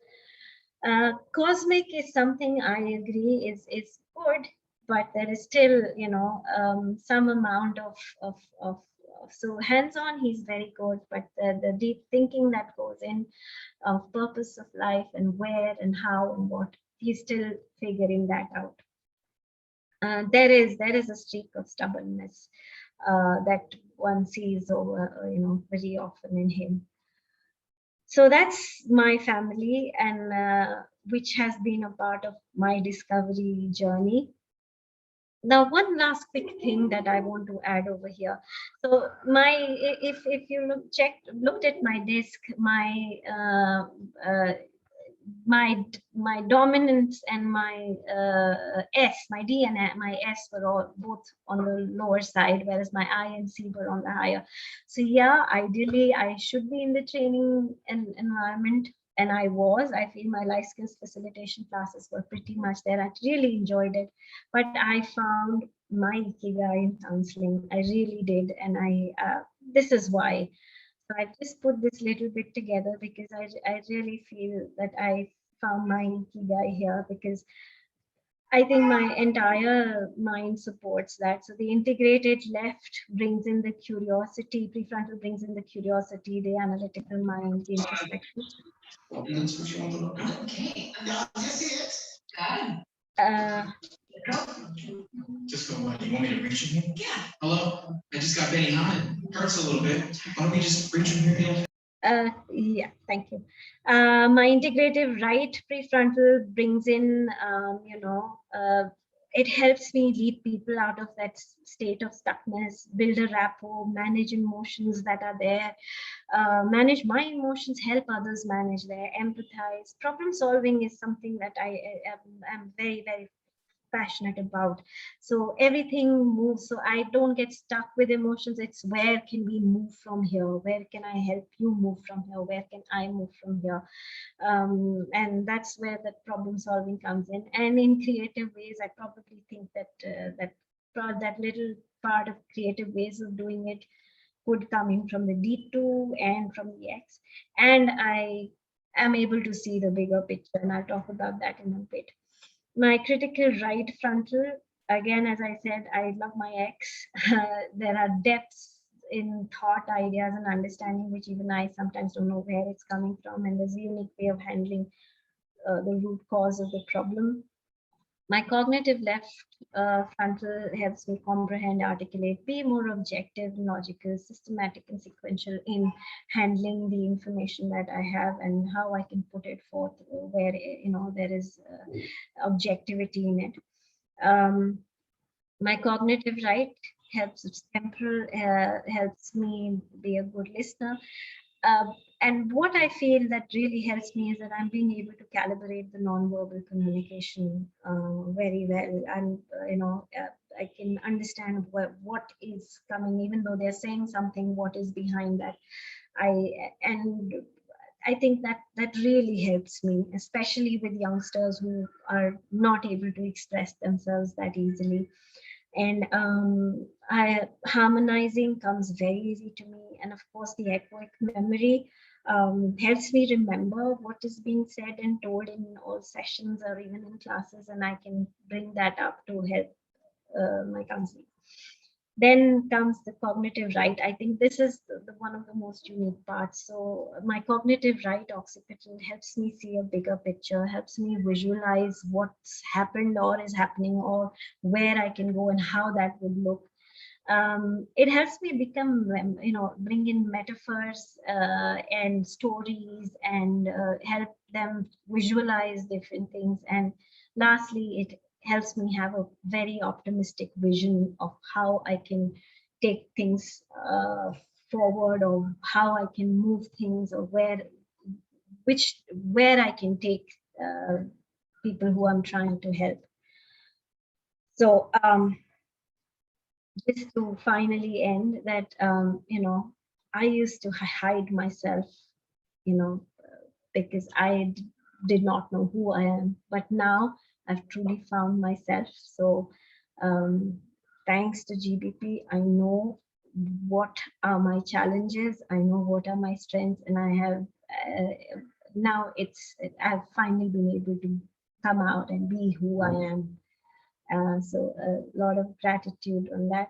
Cosmic is something I agree is good, but there is still, some amount of so hands-on, he's very good, but the deep thinking that goes in, of purpose of life and where and how and what, he's still figuring that out. There is a streak of stubbornness that one sees over, very often in him. So that's my family, and which has been a part of my discovery journey. Now, one last quick thing that I want to add over here. So if you looked at my disc, my dominance and my my DNA, my S were all both on the lower side, whereas my I and C were on the higher. So yeah, ideally I should be in the training environment, and I feel my life skills facilitation classes were pretty much there. I really enjoyed it, but I found my ikigai in counseling. I really did, and this is why. So I just put this little bit together because I really feel that I found my ikigai here, because I think my entire mind supports that. So the integrated left brings in the curiosity, prefrontal brings in the curiosity, the analytical mind, the introspection. Okay. No, this is good. Just go. You want me to reach in here? Yeah. Hello? I just got Benny Hanna. Hurts a little bit. Why don't we just reach in here? Yeah, thank you. My integrative right prefrontal brings in, it helps me lead people out of that state of stuckness, build a rapport, manage emotions that are there, manage my emotions, help others manage their, empathize. Problem solving is something that I am very, very passionate about. So everything moves, so I don't get stuck with emotions. It's where can we move from here, where can I help you move from here, where can I move from here. And that's where the problem solving comes in. And in creative ways, I probably think that that little part of creative ways of doing it could come in from the D2 and from the X, and I am able to see the bigger picture, and I'll talk about that in a bit. My critical right frontal, again, as I said, I love my ex. There are depths in thought, ideas, and understanding, which even I sometimes don't know where it's coming from. And there's a unique way of handling the root cause of the problem. My cognitive left frontal helps me comprehend, articulate, be more objective, logical, systematic, and sequential in handling the information that I have and how I can put it forth where there is objectivity in it. My cognitive right helps temporal, helps me be a good listener. And what I feel that really helps me is that I'm being able to calibrate the nonverbal communication very well. And, I can understand what is coming, even though they're saying something, what is behind that. And I think that really helps me, especially with youngsters who are not able to express themselves that easily. And harmonizing comes very easy to me. And of course, the echoic memory helps me remember what is being said and told in all sessions or even in classes, and I can bring that up to help my counseling. Then comes the cognitive right. I think this is the one of the most unique parts. So my cognitive right occipital helps me see a bigger picture, helps me visualize what's happened or is happening, or where I can go and how that would look. It helps me become, bring in metaphors and stories, and help them visualize different things. And lastly, it helps me have a very optimistic vision of how I can take things forward, or how I can move things, or where I can take people who I'm trying to help. So just to finally end that, I used to hide myself, because I did not know who I am. But now I've truly found myself. So thanks to GBP, I know what are my challenges. I know what are my strengths, and I have now I've finally been able to come out and be who I am. So a lot of gratitude on that.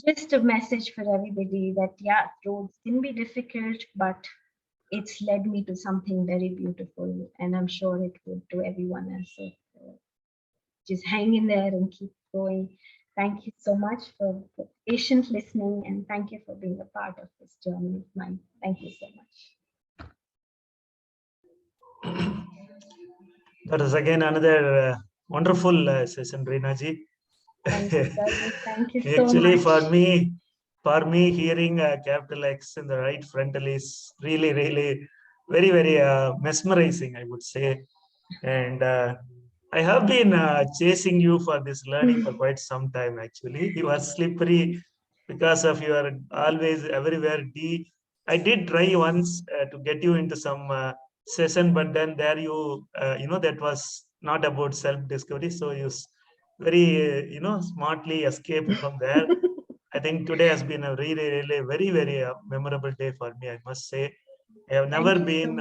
Just a message for everybody that, yeah, roads can be difficult, but it's led me to something very beautiful, and I'm sure it would to everyone else. So just hang in there and keep going. Thank you so much for patient listening, and thank you for being a part of this journey of mine. Thank you so much. That is again another wonderful session, Reena ji. Thank you, Sarvi. Thank you so Actually, much. for me, hearing capital X in the right frontal is really, really very, very mesmerizing, I would say. And I have been chasing you for this learning for quite some time, actually. You are slippery because of your always everywhere D. I did try once to get you into some session, but then there that was not about self-discovery. So you very, smartly escaped from there. I think today has been a really, really very, very memorable day for me, I must say. I have never Thank you so been,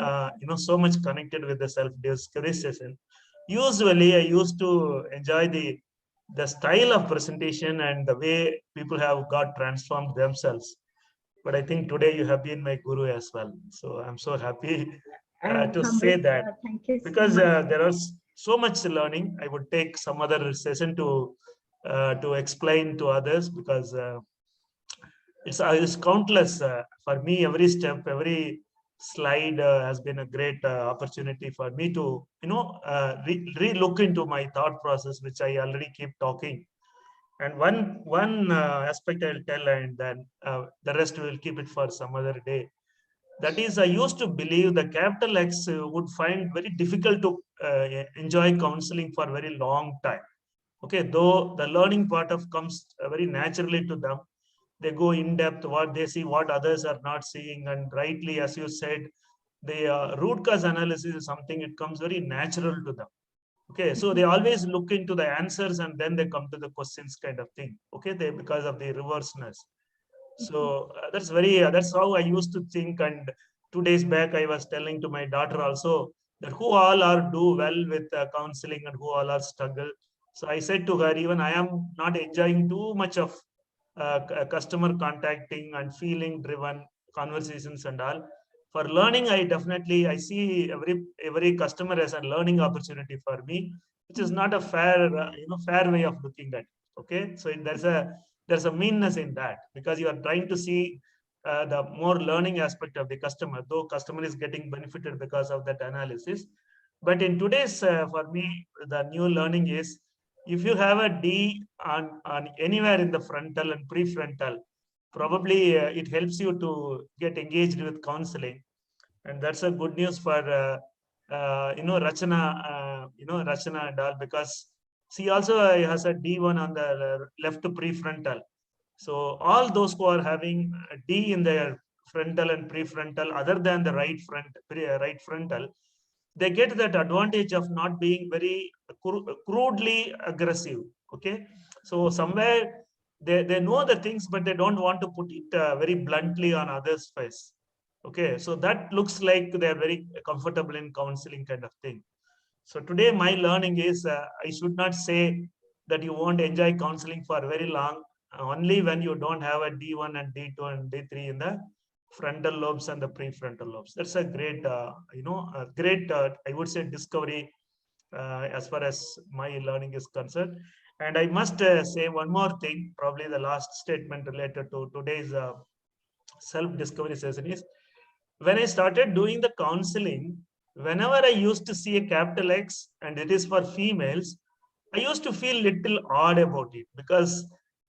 much. so much connected with the self-discovery session. Usually, I used to enjoy the style of presentation and the way people have got transformed themselves. But I think today you have been my guru as well. So I'm so happy I'm to say humbled, that, sir. Thank you so because much. there is so much learning. I would take some other session to explain to others, because it's countless for me. Every step, every slide has been a great opportunity for me to re-look into my thought process, which I already keep talking. And one aspect I'll tell, and then the rest we'll keep it for some other day. That is, I used to believe the capital X would find very difficult to enjoy counseling for a very long time. Okay, though the learning part of comes very naturally to them. They go in depth, what they see, what others are not seeing, and rightly, as you said, the root cause analysis is something, it comes very natural to them. Okay, so they always look into the answers and then they come to the questions, kind of thing. Okay, they, because of the reverseness. So that's how I used to think. And 2 days back, I was telling to my daughter also that who all are do well with counseling and who all are struggle. So I said to her, even I am not enjoying too much of customer contacting and feeling driven conversations and all. For learning, I see every customer as a learning opportunity for me, which is not a fair way of looking at it. Okay, so there's a meanness in that, because you are trying to see the more learning aspect of the customer, though customer is getting benefited because of that analysis. But in today's, for me, the new learning is, if you have a D on anywhere in the frontal and prefrontal, probably it helps you to get engaged with counseling. And that's a good news for Rachana and all, because she also has a D1 on the left prefrontal. So all those who are having a D in their frontal and prefrontal, other than the right frontal, they get that advantage of not being very crudely aggressive. Okay, so somewhere they know the things, but they don't want to put it very bluntly on others' face. Okay, so that looks like they're very comfortable in counseling, kind of thing. So today my learning is, I should not say that you won't enjoy counseling for very long, only when you don't have a D1 and D2 and D3 in the frontal lobes and the prefrontal lobes. That's a great, I would say, discovery as far as my learning is concerned. And I must say one more thing, probably the last statement related to today's self-discovery session is, when I started doing the counseling, whenever I used to see a capital X and it is for females, I used to feel little odd about it, because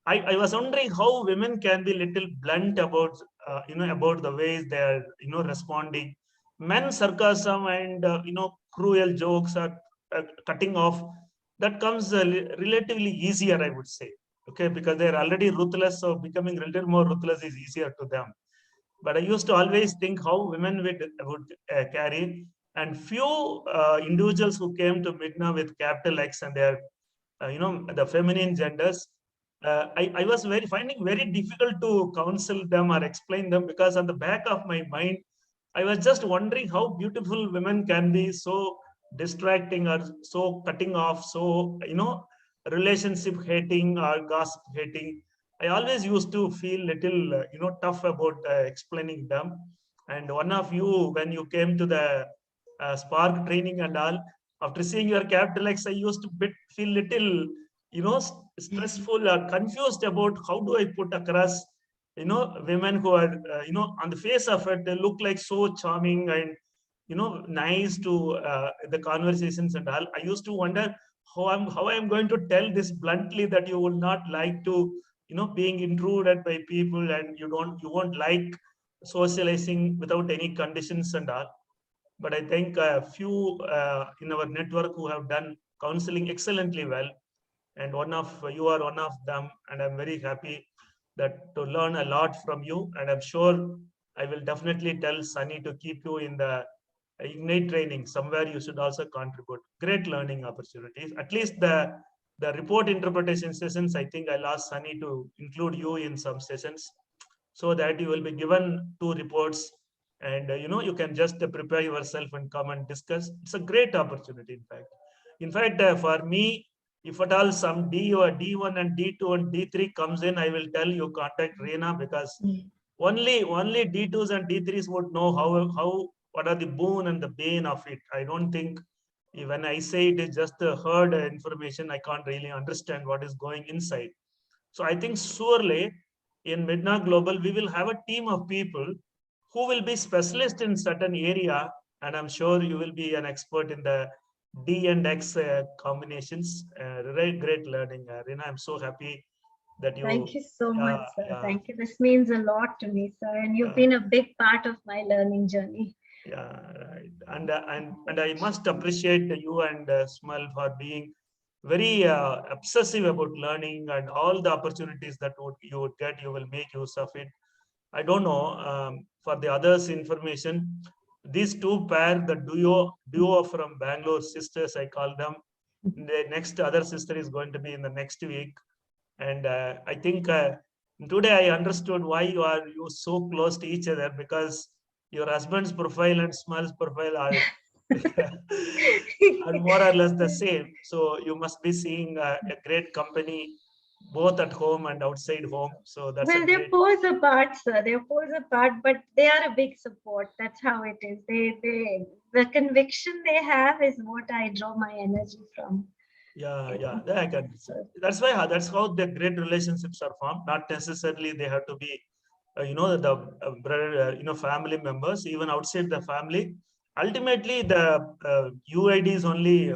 I was wondering how women can be little blunt about about the ways they are responding. Men sarcasm and cruel jokes are cutting off, that comes relatively easier, I would say. Okay, because they're already ruthless, so becoming a little more ruthless is easier to them. But I used to always think how women would carry, and few individuals who came to MiDNA with capital X and their, the feminine genders, I was finding very difficult to counsel them or explain them, because on the back of my mind, I was just wondering how beautiful women can be, so distracting or so cutting off, so, relationship hating or gossip hating. I always used to feel little, tough about explaining them. And one of you, when you came to the Spark training and all, after seeing your capital X, I used to feel little, stressful or confused about how do I put across, women who are, on the face of it, they look like so charming and, nice to the conversations and all. I used to wonder how I'm going to tell this bluntly that you will not like to, being intruded by people, and you won't like socializing without any conditions and all. But I think a few in our network who have done counseling excellently well, and you are one of them, and I'm very happy that to learn a lot from you. And I'm sure I will definitely tell Sunny to keep you in the Ignite training. Somewhere you should also contribute. Great learning opportunities. At least the report interpretation sessions, I think I'll ask Sunny to include you in some sessions, so that you will be given two reports, and you can just prepare yourself and come and discuss. It's a great opportunity, in fact, for me, if at all some D1 and D2 and D3 comes in, I will tell you contact Reena, because only D2s and D3s would know how what are the boon and the bane of it. I don't think, when I say it is just the heard information, I can't really understand what is going inside. So I think surely in MiDNA Global, we will have a team of people who will be specialists in certain area, and I'm sure you will be an expert in the D and X combinations. Great learning, Reena. I'm so happy that Thank you. you so much, Yeah, sir. yeah, Thank you. This means a lot to me, sir. And you've yeah. been a big part of my learning journey. Yeah, right. And I must appreciate you and Smal for being very obsessive about learning, and all the opportunities that you would get, you will make use of it. I don't know, for the others' information, these two pair, the duo from Bangalore sisters, I call them. The next other sister is going to be in the next week, and I think today I understood why you so close to each other, because your husband's profile and Smal's profile are are more or less the same. So you must be seeing a great company both at home and outside home. So that's a Well, they're great. poles apart, sir. They're poles apart, but they are a big support. That's how it is. The conviction they have is what I draw my energy from. Yeah, I can. That's how the great relationships are formed. Not necessarily they have to be, the brother, family members. Even outside the family, ultimately the UID is only,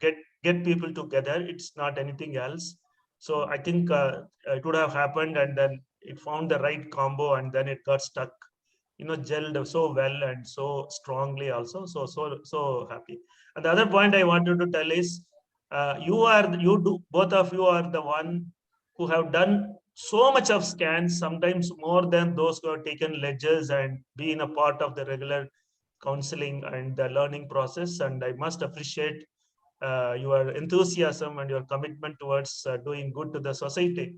get people together. It's not anything else. So I think it would have happened, and then it found the right combo, and then it got stuck. Gelled so well and so strongly also. So happy. And the other point I wanted to tell is, both of you are the one who have done so much of scans, sometimes more than those who have taken ledgers and been a part of the regular counseling and the learning process. And I must appreciate your enthusiasm and your commitment towards doing good to the society.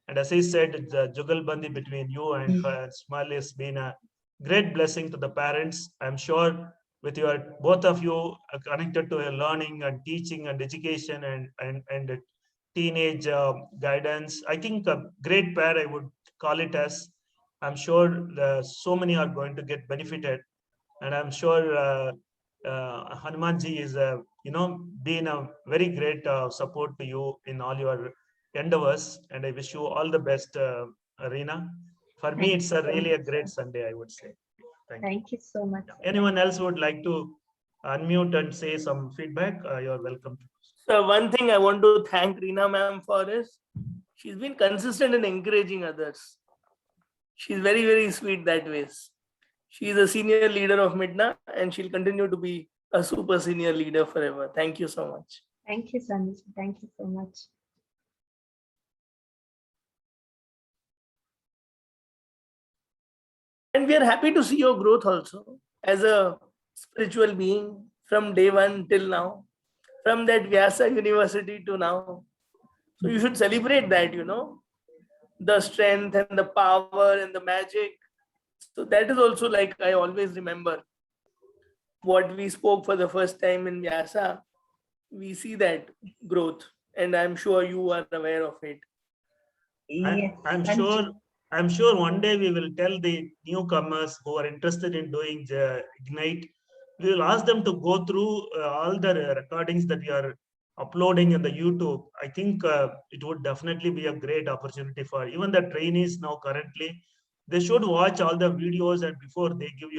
And as I said, the jugalbandi between you and her Smal has been a great blessing to the parents. I'm sure with your both of you connected to your learning and teaching and education and teenage guidance. I think a great pair, I would call it as. I'm sure so many are going to get benefited, and I'm sure Hanumanji is been a very great support to you in all your endeavors, and I wish you all the best, Reena. For me, Thank it's you so really a much, great sir. Sunday, I would say. Thank you. Thank you so much, Yeah. sir. Anyone else would like to unmute and say some feedback? You're welcome to. So one thing I want to thank Reena ma'am for is she's been consistent in encouraging others. She's very, very sweet that way. She is a senior leader of MiDNA and she'll continue to be a super senior leader forever. Thank you so much. Thank you, Sanjay. Thank you so much. And we are happy to see your growth also as a spiritual being from day one till now, from that Vyasa University to now. So you should celebrate that, the strength and the power and the magic. So that is also like I always remember what we spoke for the first time in Vyasa. We see that growth, and I'm sure you are aware of it. Yes, I'm thank sure. you. I'm sure one day we will tell the newcomers who are interested in doing Ignite. We will ask them to go through all the recordings that we are uploading in the YouTube. I think it would definitely be a great opportunity for even the trainees now currently. They should watch all the videos and before they give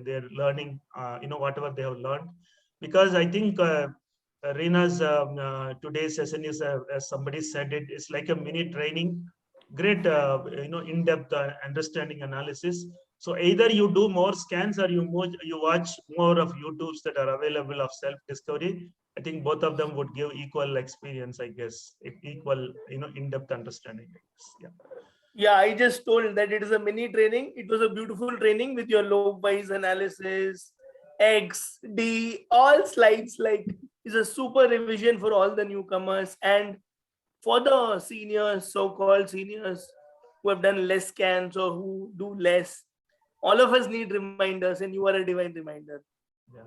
their learning, whatever they have learned, because I think Reena's today's session is, as somebody said, it's like a mini training, great, in-depth understanding analysis. So either you do more scans or you watch more of YouTubes that are available of self-discovery. I think both of them would give equal experience, I guess, equal, in-depth understanding. I guess. Yeah. Yeah, I just told that it is a mini training. It was a beautiful training with your lobe-wise analysis, X, D, all slides. Like, is a super revision for all the newcomers and for the seniors, so-called seniors who have done less scans or who do less. All of us need reminders, and you are a divine reminder. Yeah.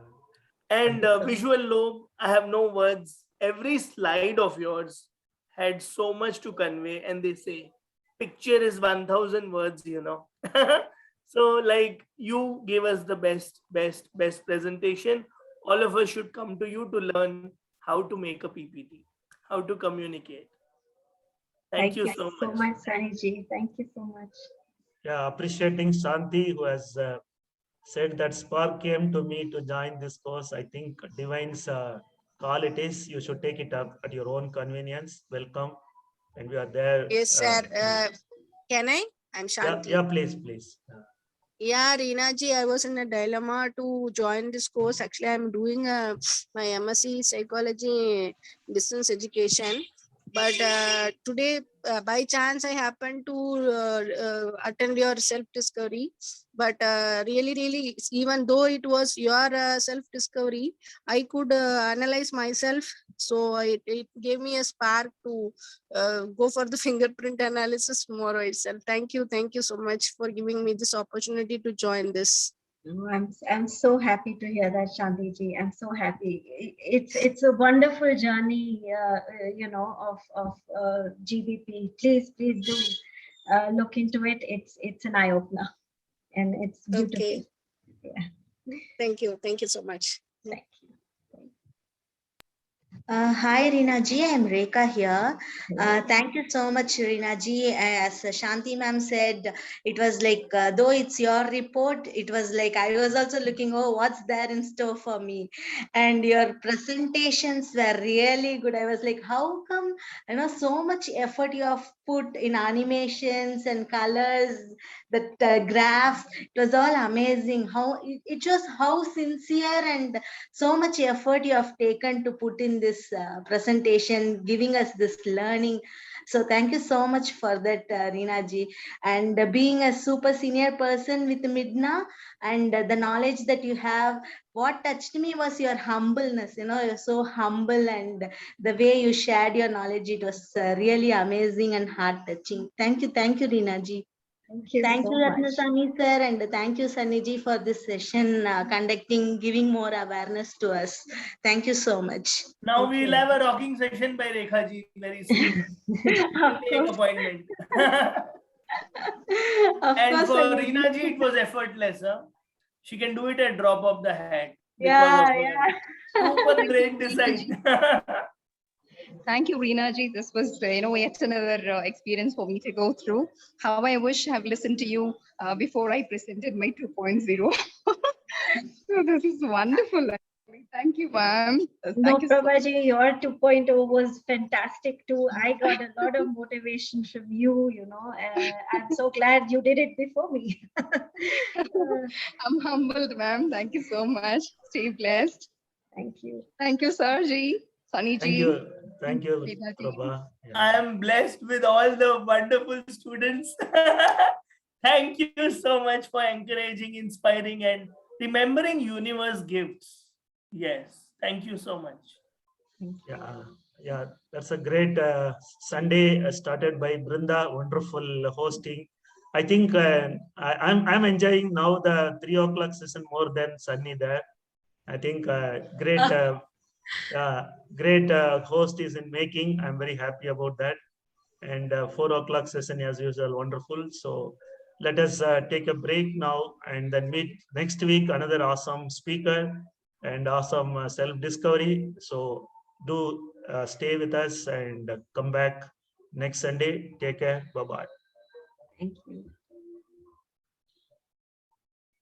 And visual lobe, I have no words. Every slide of yours had so much to convey, and they say picture is 1,000 words. So like you gave us the best presentation. All of us should come to you to learn how to make a PPT, how to communicate. Thank Thank you you so so much. much, Sanjay. Thank you so much. Yeah, appreciating Shanti, who has said that spark came to me to join this course. I think Divine's call it is. You should take it up at your own convenience. Welcome. And we are there. Yes, sir. Can I? I'm Shanti. Yeah, please. Yeah, Reena ji, I was in a dilemma to join this course. Actually, I'm doing my MSc Psychology Distance Education. But today, by chance, I happened to attend your self-discovery. But really, even though it was your self-discovery, I could analyze myself. So it gave me a spark to go for the fingerprint analysis tomorrow itself. Thank you so much for giving me this opportunity to join this. Oh, I'm so happy to hear that, Shanti ji. I'm so happy. It's a wonderful journey, of GBP. Please do look into it. It's an eye opener, and it's beautiful. Okay. Yeah. Thank you so much. Thank you. Hi Reena ji, I'm Rekha here. Thank you so much, Reena ji. As Shanti ma'am said, it was like, though it's your report, it was like I was also looking, oh, what's there in store for me? And your presentations were really good. I was like, how come, so much effort you have put in animations and colors, that graphs, it was all amazing. How it shows how sincere and so much effort you have taken to put in this presentation, giving us this learning. So thank you so much for that, Reena ji. And being a super senior person with MiDNA and the knowledge that you have, what touched me was your humbleness. You're so humble, and the way you shared your knowledge, it was really amazing and heart touching. Thank you, Reena ji. Thank you so much. Ratnaswamy sir, and thank you, Sunny ji, for this session, giving more awareness to us. Thank you so much. Now we'll have a rocking session by Rekha ji very soon. Take appointment. And for Reena ji, it was effortless. She can do it at drop of the hat. Yeah. Super great design. Thank you, Reena ji. This was, yet another experience for me to go through. How I wish I have listened to you before I presented my 2.0. So this is wonderful. Exactly. Thank you, ma'am. No, Thank you so Prabhaji, your 2.0 was fantastic too. I got a lot of motivation from you, you know. I'm so glad you did it before me. I'm humbled, ma'am. Thank you so much. Stay blessed. Thank you. Thank you, Sarji, Sunny Thank ji, you. Thank you, Reena ji. Prabha. Yeah. I am blessed with all the wonderful students. Thank you so much for encouraging, inspiring, and remembering universe gifts. Yes, thank you so much. Yeah, yeah, that's a great Sunday started by Brinda. Wonderful hosting. I think I'm enjoying now the 3 o'clock session more than Sunny there. I think great host is in making. I'm very happy about that. And 4 o'clock session as usual, wonderful. So let us take a break now and then meet next week. Another awesome speaker and awesome self-discovery. So do stay with us and come back next Sunday. Take care. Bye-bye. Thank you.